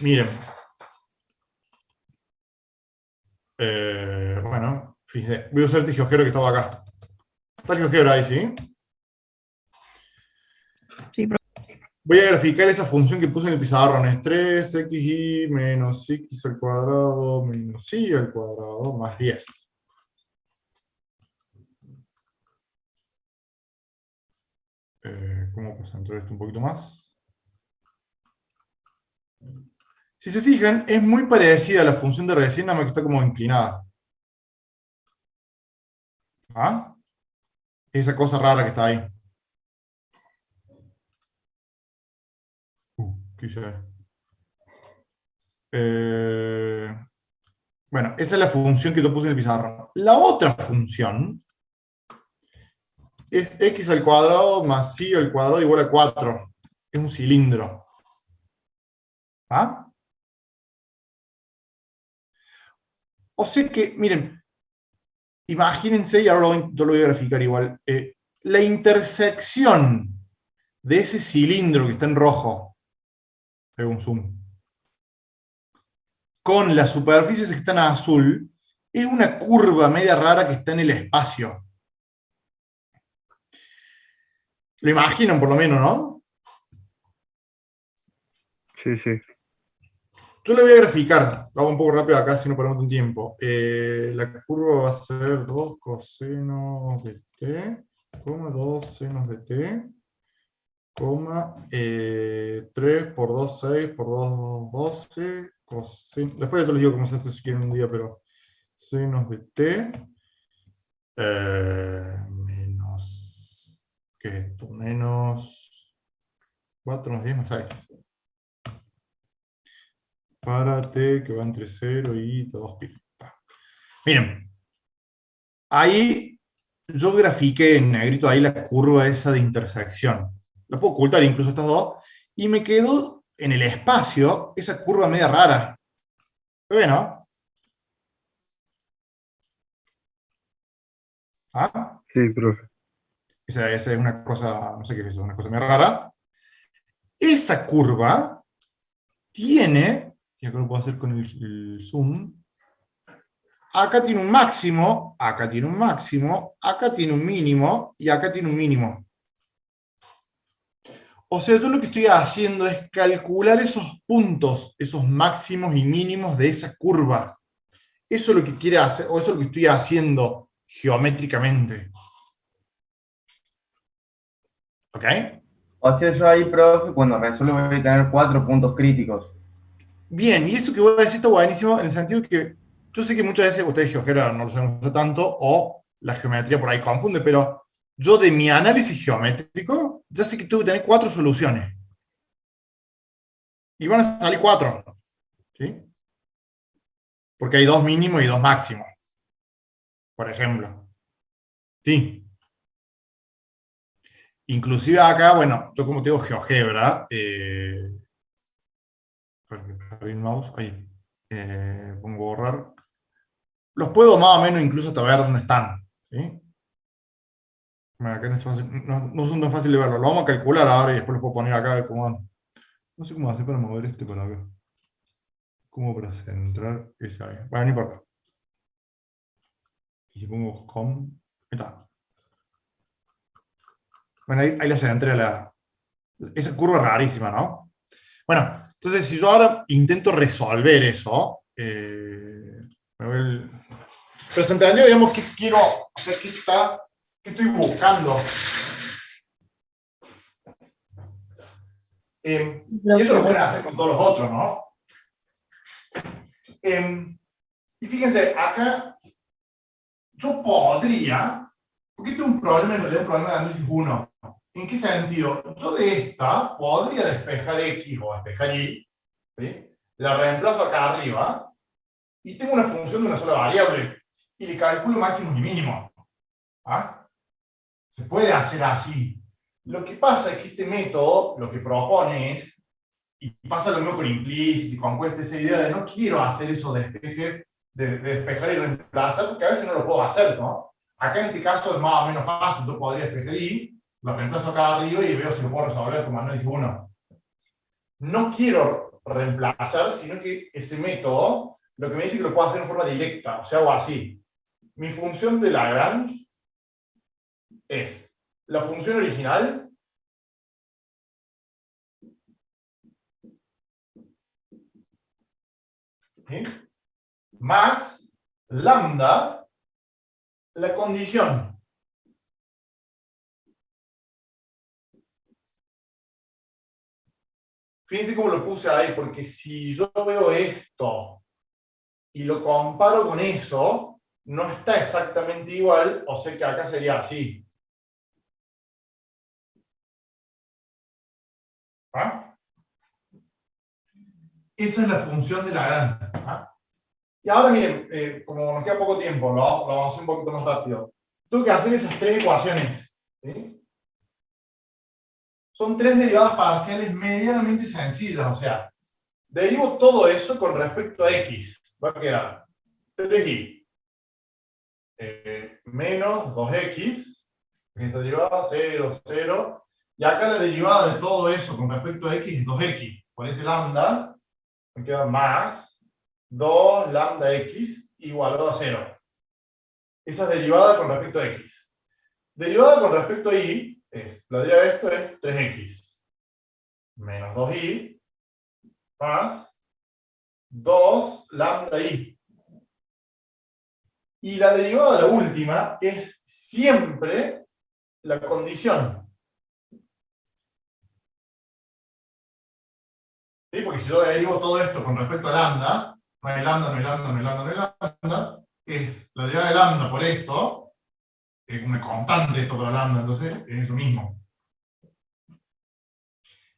Miren. Bueno, fíjense, voy a usar este GeoGebra que estaba acá. Está el GeoGebra ahí, ¿sí? Sí, Voy a graficar esa función que puse en el pizarrón. Es 3xy menos x al cuadrado menos y al cuadrado más 10. ¿Cómo concentrar esto un poquito más? Si se fijan, es muy parecida a la función de recién, nada más que está como inclinada. ¿Ah? Esa cosa rara que está ahí. ¿Qué hice? Bueno, esa es la función que yo puse en el pizarrón. La otra función es x al cuadrado más y al cuadrado igual a 4. Es un cilindro. ¿Ah? O sea que, miren, imagínense, y ahora yo lo voy a graficar igual, la intersección de ese cilindro que está en rojo, hago un zoom, con las superficies que están en azul, es una curva media rara que está en el espacio. Lo imaginan por lo menos, ¿no? Sí, sí. Yo lo voy a graficar, lo hago un poco rápido acá si no perdemos un tiempo. La curva va a ser 2 cosenos de t, 2 senos de t, 3 por 2, 6 por 2, 12, después ya te lo digo cómo se hace si quieren un día, pero senos de t, menos, ¿qué es esto? Menos 4 más 10 más 6. Para t que va entre 0 y 2pi. Miren, ahí yo grafiqué en negrito ahí la curva esa de intersección. La puedo ocultar incluso estas dos. Y me quedó en el espacio esa curva media rara. ¿Lo ven, no? ¿Ah? Sí, profe. Esa es una cosa, no sé qué es eso, una cosa media rara. Esa curva tiene, y acá lo puedo hacer con el zoom, acá tiene un máximo, acá tiene un máximo, acá tiene un mínimo, y acá tiene un mínimo. O sea, yo lo que estoy haciendo es calcular esos puntos, esos máximos y mínimos de esa curva. Eso es lo que quiere hacer, o eso es lo que estoy haciendo geométricamente. ¿Ok? O sea, yo ahí, profe, cuando resuelvo voy a tener 4 puntos críticos. Bien, y eso que voy a decir está buenísimo en el sentido que yo sé que muchas veces ustedes GeoGebra no lo saben tanto, o la geometría por ahí confunde, pero yo de mi análisis geométrico ya sé que tengo que tener 4 soluciones. Y van a salir 4. ¿Sí? Porque hay 2 mínimos y 2 máximos. Por ejemplo. Sí. Inclusive acá, bueno, yo como tengo GeoGebra, el mouse, ahí, pongo borrar, los puedo más o menos incluso hasta ver dónde están. ¿Sí? Bueno, acá no son tan fáciles de verlo, lo vamos a calcular ahora y después lo puedo poner acá como. No sé cómo hacer para mover este para acá. Como para centrar ese ahí. Bueno, no importa. Y si pongo home, ahí está. Bueno, ahí la centré esa curva rarísima, ¿no? Bueno, entonces si yo ahora intento resolver eso, pero se entendió, digamos, qué quiero, o sea, qué estoy buscando. Y eso lo pueden hacer con todos los otros, ¿no? Y fíjense, acá yo podría, porque este es un problema, en realidad un problema de análisis 1. ¿En qué sentido? Yo de esta podría despejar X o despejar Y, ¿sí? La reemplazo acá arriba, y tengo una función de una sola variable, y le calculo máximos y mínimos. ¿Ah? Se puede hacer así. Lo que pasa es que este método lo que propone es, y pasa lo mismo con implicit y con quest, esa idea de no quiero hacer eso de despejar y reemplazar, porque a veces no lo puedo hacer, ¿no? Acá en este caso es más o menos fácil, yo podría despejar y lo reemplazo acá arriba y veo si lo puedo resolver como análisis 1. No quiero reemplazar, sino que ese método lo que me dice que lo puedo hacer en forma directa, o sea, hago así. Mi función de Lagrange es la función original ¿sí? Más lambda la condición. Fíjense cómo lo puse ahí, porque si yo veo esto y lo comparo con eso, no está exactamente igual, o sea que acá sería así. ¿Ah? Esa es la función de Lagrange. ¿Ah? Y ahora miren, como nos queda poco tiempo, lo vamos a hacer un poquito más rápido. Tengo que hacer esas 3 ecuaciones. ¿Sí? Son 3 derivadas parciales medianamente sencillas, o sea, derivo todo eso con respecto a x. Va a quedar 3y menos 2x, esta derivada, 0, 0, y Y acá la derivada de todo eso con respecto a x es 2x. Por ese lambda me queda más 2 lambda x igualado a 0. Esa es derivada con respecto a x. Derivada con respecto a y es, la derivada de esto es 3x menos 2y más 2 lambda y. Y la derivada de la última es siempre la condición. ¿Sí? Porque si yo derivo todo esto con respecto a lambda, no hay lambda, no hay lambda, no hay lambda, no hay lambda, es la derivada de lambda por esto, es una constante esto para lambda, entonces es eso mismo.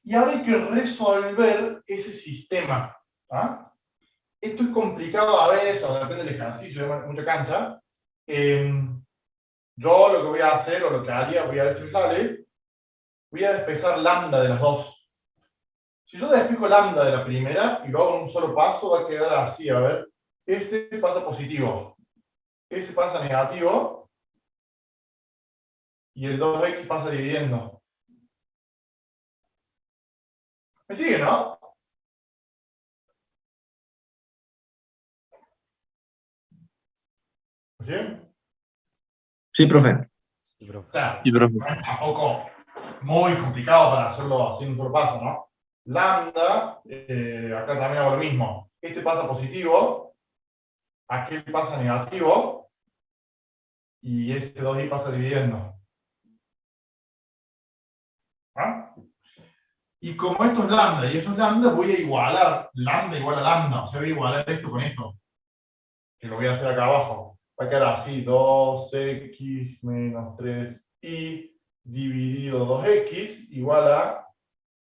Y ahora hay que resolver ese sistema. ¿Ah? Esto es complicado a veces, o depende del ejercicio, hay mucha cancha. Yo lo que voy a hacer, o lo que haría, voy a ver si me sale, voy a despejar lambda de las dos. Si yo despejo lambda de la primera y lo hago en un solo paso, va a quedar así, a ver. Este pasa positivo, ese pasa negativo, y el 2x pasa dividiendo. ¿Me sigue, no? ¿Sí? Sí, profe. O sea, Sí, profe. no es tampoco muy complicado para hacerlo así en un solo paso, ¿no? Lambda, acá también hago lo mismo. Este pasa positivo, aquel pasa negativo, y este 2i pasa dividiendo. ¿Ah? Y como esto es lambda y eso es lambda, voy a igualar lambda igual a lambda. O sea, voy a igualar esto con esto. Que lo voy a hacer acá abajo. Va a quedar así, 2x menos 3y dividido 2x igual a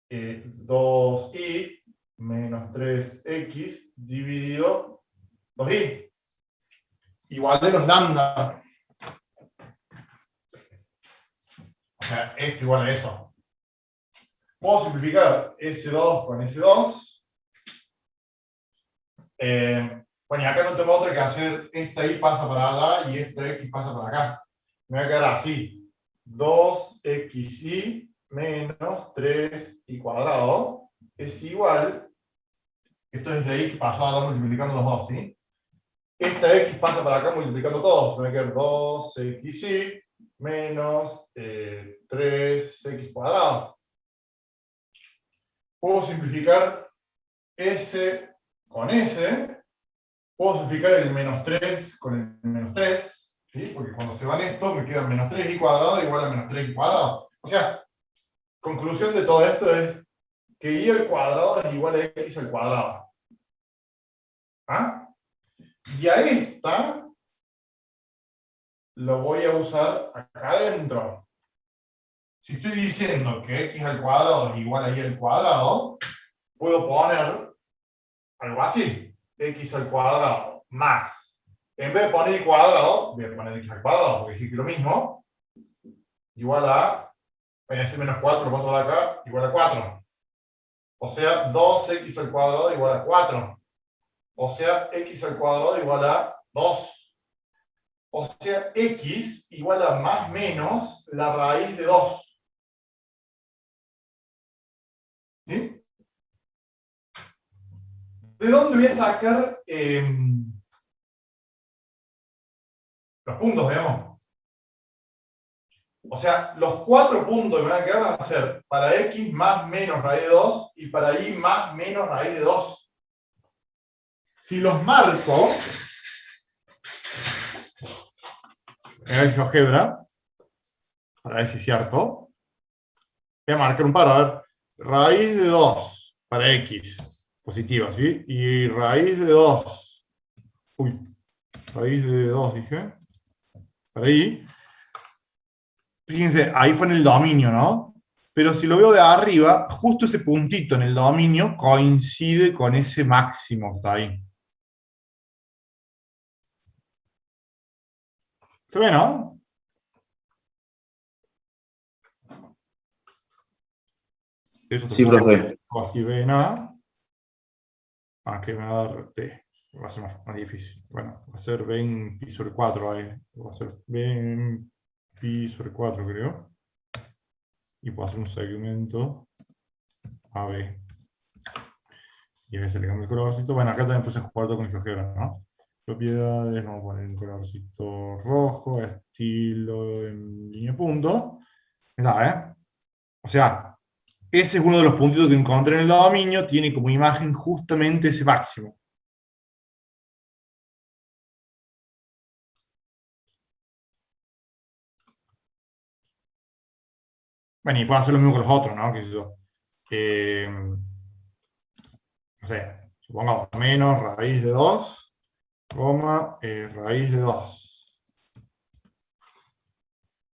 2y menos 3x dividido 2y. Igual de los lambda. O sea, esto igual a eso. Puedo simplificar S2 con S2. Bueno, y acá no tengo otra que hacer. Esta y pasa para allá y esta x pasa para acá. Me va a quedar así. 2xy menos 3y cuadrado es igual. Esto es de y que pasó allá multiplicando los dos, ¿sí? Esta x pasa para acá multiplicando todos. Me va a quedar 2xy menos 3x cuadrado. Puedo simplificar S con S. Puedo simplificar el menos 3 con el menos 3. ¿Sí? Porque cuando se van estos me quedan menos 3y cuadrado igual a menos 3y cuadrado. O sea, conclusión de todo esto es que y al cuadrado es igual a x al cuadrado. ¿Ah? Y a esta lo voy a usar acá adentro. Si estoy diciendo que x al cuadrado es igual a y al cuadrado, puedo poner algo así. X al cuadrado más. En vez de poner y cuadrado, voy a poner x al cuadrado, porque dije que lo mismo. Igual a, en ese menos 4 lo paso por acá, igual a 4. O sea, 2x al cuadrado igual a 4. O sea, x al cuadrado igual a 2. O sea, x igual a más menos la raíz de 2. ¿Sí? ¿De dónde voy a sacar los puntos, digamos? O sea, los 4 puntos que me van a quedar van a ser para x más menos raíz de 2 y para y más menos raíz de 2. Si los marco en el GeoGebra, para ver si es cierto, voy a marcar un par, a ver, raíz de 2 para x, positiva, ¿sí? Y raíz de 2, raíz de 2 dije, para y. Fíjense, ahí fue en el dominio, ¿no? Pero si lo veo de arriba, justo ese puntito en el dominio coincide con ese máximo que está ahí. ¿Se ve, no? Eso Sí, profe. así ve nada. Ah, que me va a dar T. Va a ser más difícil. Bueno, va a ser 20 pi sobre 4 ahí. Va a ser 20 pi sobre 4, creo. y puedo hacer un segmento AB. Y a veces le cambio el colorcito. Bueno, acá también puse jugar con el GeoGebra, ¿no? Propiedades, vamos a poner un colorcito rojo, estilo en línea punto. Está, ¿eh? O sea, ese es uno de los puntitos que encontré en el dominio, tiene como imagen justamente ese máximo. Bueno, y puedo hacer lo mismo con los otros, ¿no? ¿Qué sé yo? No sé, supongamos menos raíz de 2, coma, raíz de 2.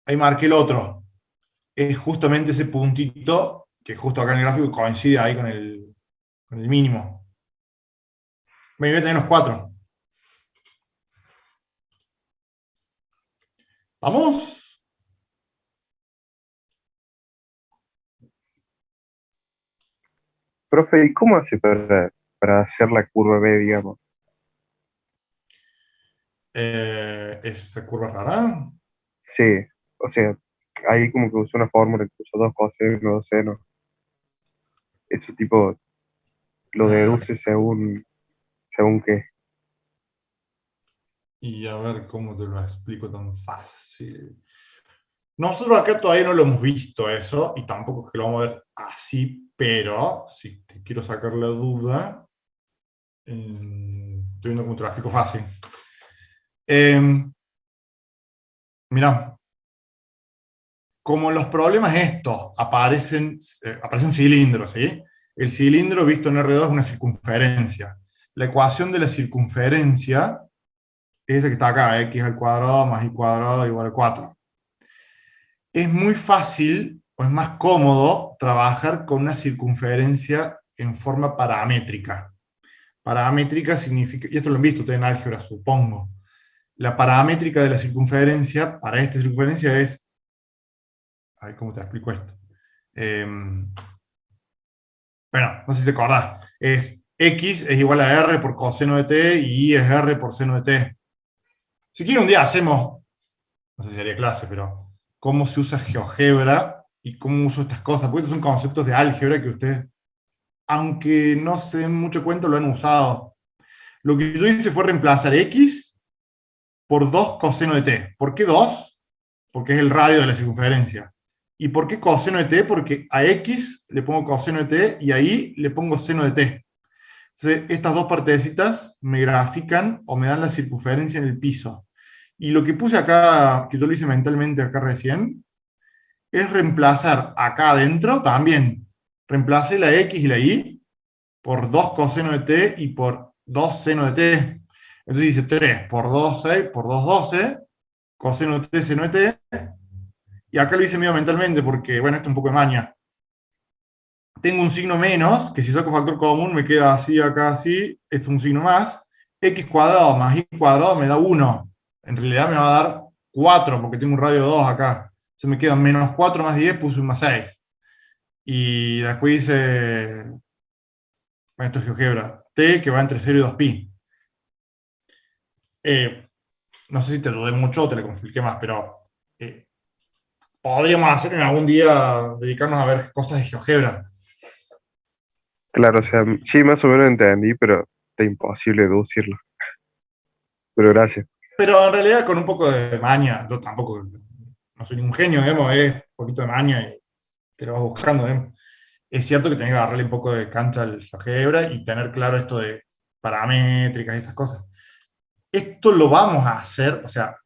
Ahí marqué el otro. Es justamente ese puntito que justo acá en el gráfico coincide ahí con el mínimo. Bueno, voy a tener los 4. ¿Vamos? Profe, ¿y cómo hace para hacer la curva B, digamos? Esa curva rara. Sí, o sea, ahí como que usa una fórmula que usa dos cosenos, dos senos. Eso tipo lo Ah, deduce según qué. y a ver cómo te lo explico tan fácil. Nosotros acá todavía no lo hemos visto eso, y tampoco es que lo vamos a ver así, pero si te quiero sacar la duda, estoy viendo como te lo explico fácil. Mirá, como los problemas estos aparece un cilindro, ¿sí? El cilindro visto en R2 es una circunferencia. La ecuación de la circunferencia es esa que está acá, x al cuadrado más y cuadrado igual a 4. Es muy fácil, o es más cómodo, trabajar con una circunferencia en forma paramétrica. Paramétrica significa, y esto lo han visto ustedes en álgebra, supongo. La paramétrica de la circunferencia, para esta circunferencia es, a ver cómo te explico esto. Bueno, no sé si te acordás, es x es igual a r por coseno de t y y es r por seno de t. Si quieren un día hacemos, no sé si haría clase, pero cómo se usa GeoGebra y cómo uso estas cosas, porque estos son conceptos de álgebra que ustedes, aunque no se den mucho cuenta, lo han usado. Lo que yo hice fue reemplazar x por 2 coseno de t. ¿Por qué 2? Porque es el radio de la circunferencia. ¿Y por qué coseno de t? Porque a x le pongo coseno de t y a y le pongo seno de t. Entonces, estas dos partecitas me grafican o me dan la circunferencia en el piso. Y lo que puse acá, que yo lo hice mentalmente acá recién, es reemplazar acá adentro también. Reemplacé la x y la y por 2 coseno de t y por 2 seno de t. Entonces dice 3 por 2, 6 por 2, 12, coseno de t, seno de t. Y acá lo hice medio mentalmente porque, bueno, esto es un poco de maña. Tengo un signo menos, que si saco factor común me queda así, acá así, esto es un signo más. X cuadrado más y cuadrado me da 1. En realidad me va a dar 4 porque tengo un radio de 2 acá. Se me quedan menos 4 más 10, puse un más 6. Y después dice, bueno, esto es GeoGebra, t que va entre 0 y 2pi. No sé si te ayudé mucho o te lo compliqué más, pero podríamos hacer en algún día, dedicarnos a ver cosas de GeoGebra. Claro, o sea, sí, más o menos entendí, pero está imposible deducirlo. Pero gracias. Pero en realidad con un poco de maña, yo tampoco, no soy ningún genio, digamos, es un poquito de maña y te lo vas buscando, digamos. Es cierto que tenés que agarrarle un poco de cancha al GeoGebra y tener claro esto de paramétricas y esas cosas. Esto lo vamos a hacer, o sea,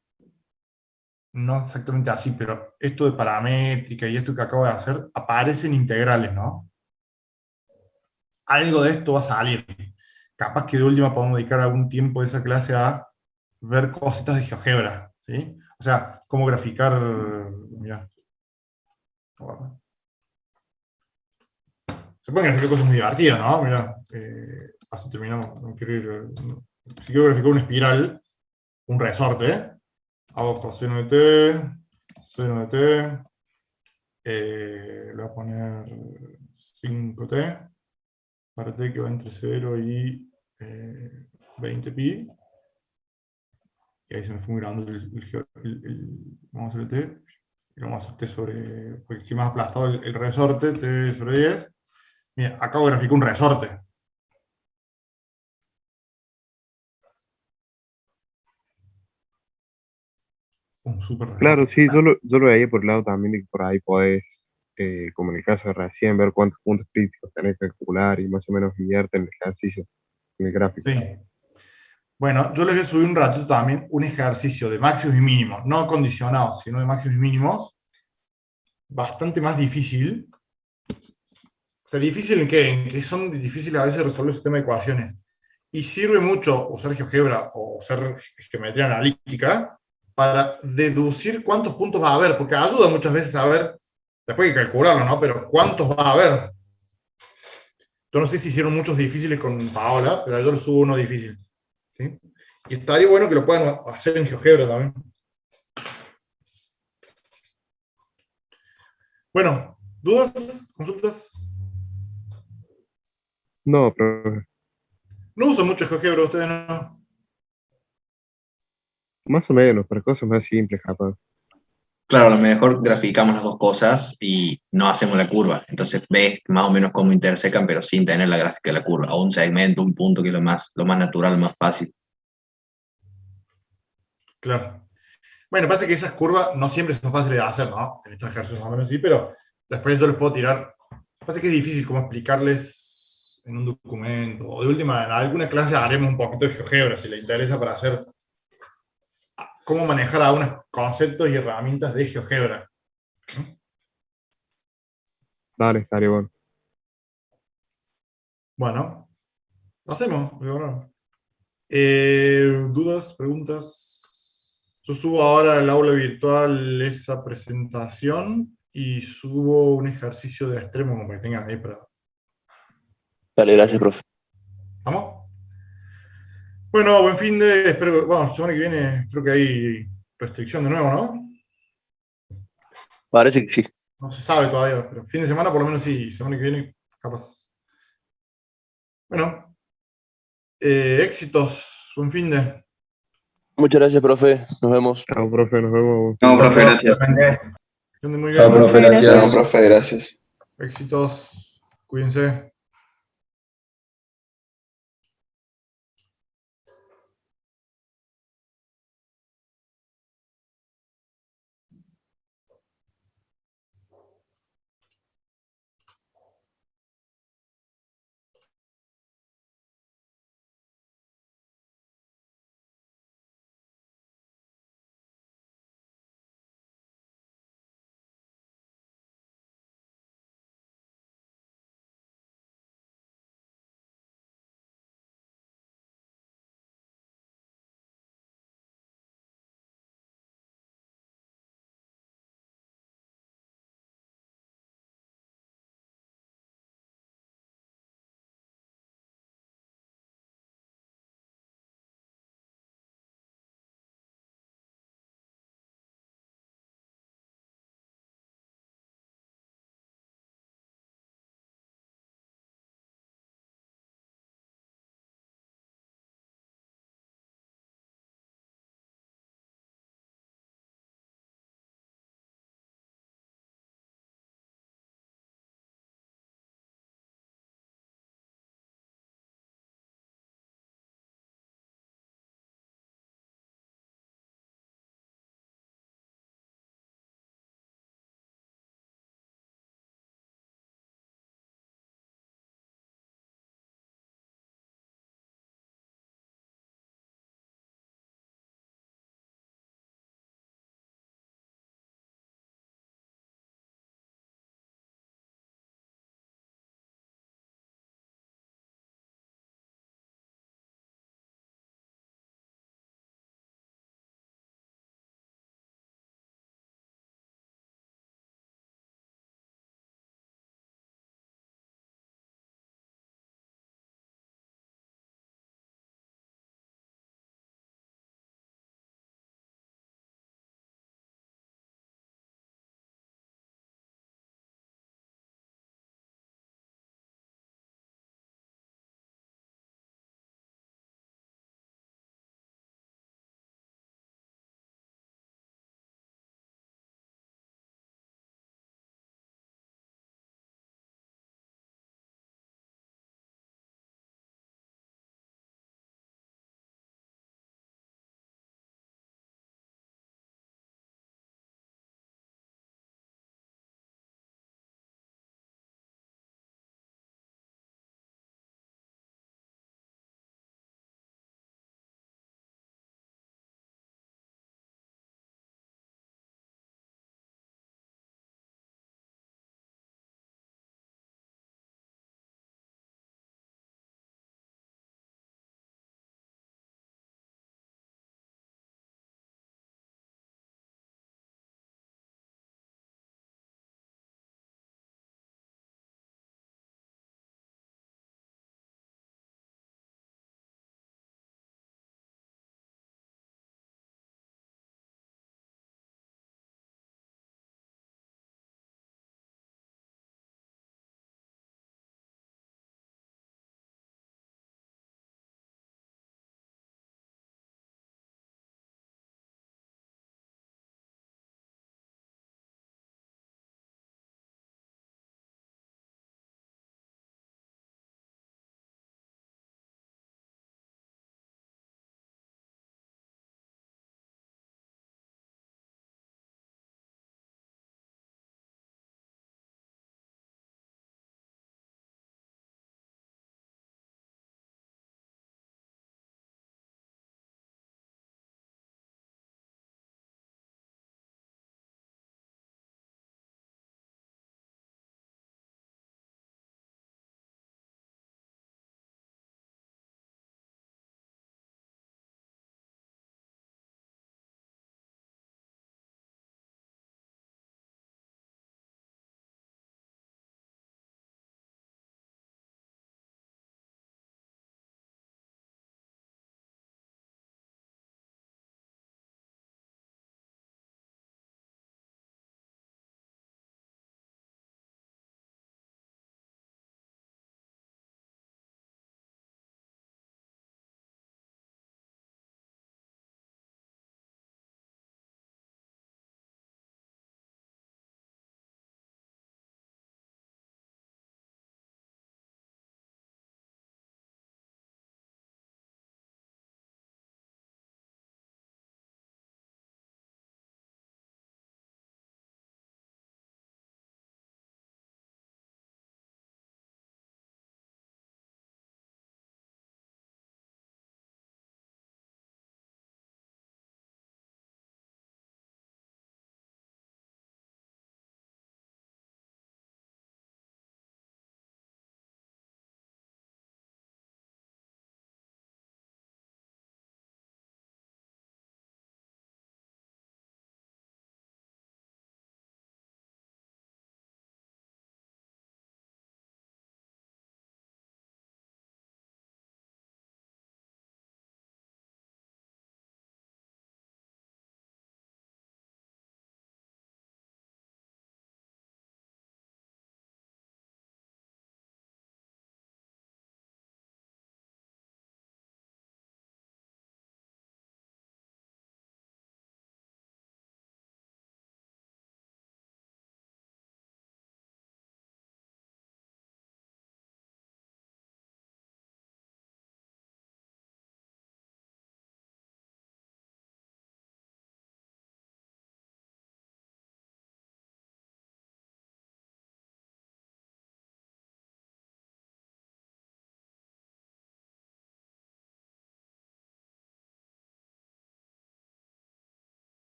no exactamente así, pero esto de paramétrica y esto que acabo de hacer aparecen integrales, ¿no? Algo de esto va a salir. Capaz que de última podemos dedicar algún tiempo de esa clase a ver cositas de GeoGebra, ¿sí? O sea, cómo graficar, mirá, se pueden graficar cosas muy divertidas, ¿no? Mirá, así terminamos. No quiero ir, si quiero graficar una espiral, un resorte, hago coseno de t, seno de t, le voy a poner 5t, para t que va entre 0 y 20pi, y ahí se me fue muy grande vamos a hacer el t, Y vamos a hacer T sobre, porque aquí más aplastado el resorte, T sobre 10. Mira, acabo de graficar un resorte. Un super resorte. Claro, sí, yo lo veía por el lado también de que por ahí podés, como en el caso de recién, ver cuántos puntos críticos tenés que calcular y más o menos guiarte en el ejercicio, en el gráfico. Sí. Bueno, yo les voy a subir un ratito también un ejercicio de máximos y mínimos, no condicionados, sino de máximos y mínimos, bastante más difícil. O sea, ¿difícil en qué? En que son difíciles a veces resolver el sistema de ecuaciones. Y sirve mucho usar GeoGebra o usar geometría analítica para deducir cuántos puntos va a haber, porque ayuda muchas veces a ver, después hay que calcularlo, ¿no? Pero ¿cuántos va a haber? Yo no sé si hicieron muchos difíciles con Paola, pero yo les subo uno difícil. ¿Sí? Y estaría bueno que lo puedan hacer en GeoGebra también. Bueno, ¿dudas? ¿Consultas? No, pero No uso mucho GeoGebra, ustedes no. más o menos, para cosas más simples, capaz. Claro, a lo mejor graficamos las dos cosas y no hacemos la curva. Entonces ves más o menos cómo intersecan, pero sin tener la gráfica de la curva. O un segmento, un punto, que es lo más natural, más fácil. Claro. Bueno, pasa que esas curvas no siempre son fáciles de hacer, ¿no? En estos ejercicios más o menos sí, pero después yo les puedo tirar. Pasa que es difícil como explicarles en un documento. O de última, en alguna clase haremos un poquito de GeoGebra, si les interesa, para hacer cómo manejar algunos conceptos y herramientas de GeoGebra. Dale, estaría bueno. Bueno, lo hacemos. ¿Dudas? ¿Preguntas? Yo subo ahora al aula virtual esa presentación y subo un ejercicio de extremo como que tengan ahí para... Dale, gracias, profe. ¿Vamos? Bueno, buen fin de... Espero que, bueno, semana que viene creo que hay restricción de nuevo, ¿no? Parece que sí. No se sabe todavía, pero fin de semana por lo menos sí, semana que viene capaz. Bueno, éxitos, buen fin de... Muchas gracias, profe. Nos vemos. Chao, profe, nos vemos. No, profe, gracias. Que anden muy Chao, bien. profe, Profe, gracias. gracias. Chao, profe, gracias. Éxitos, cuídense.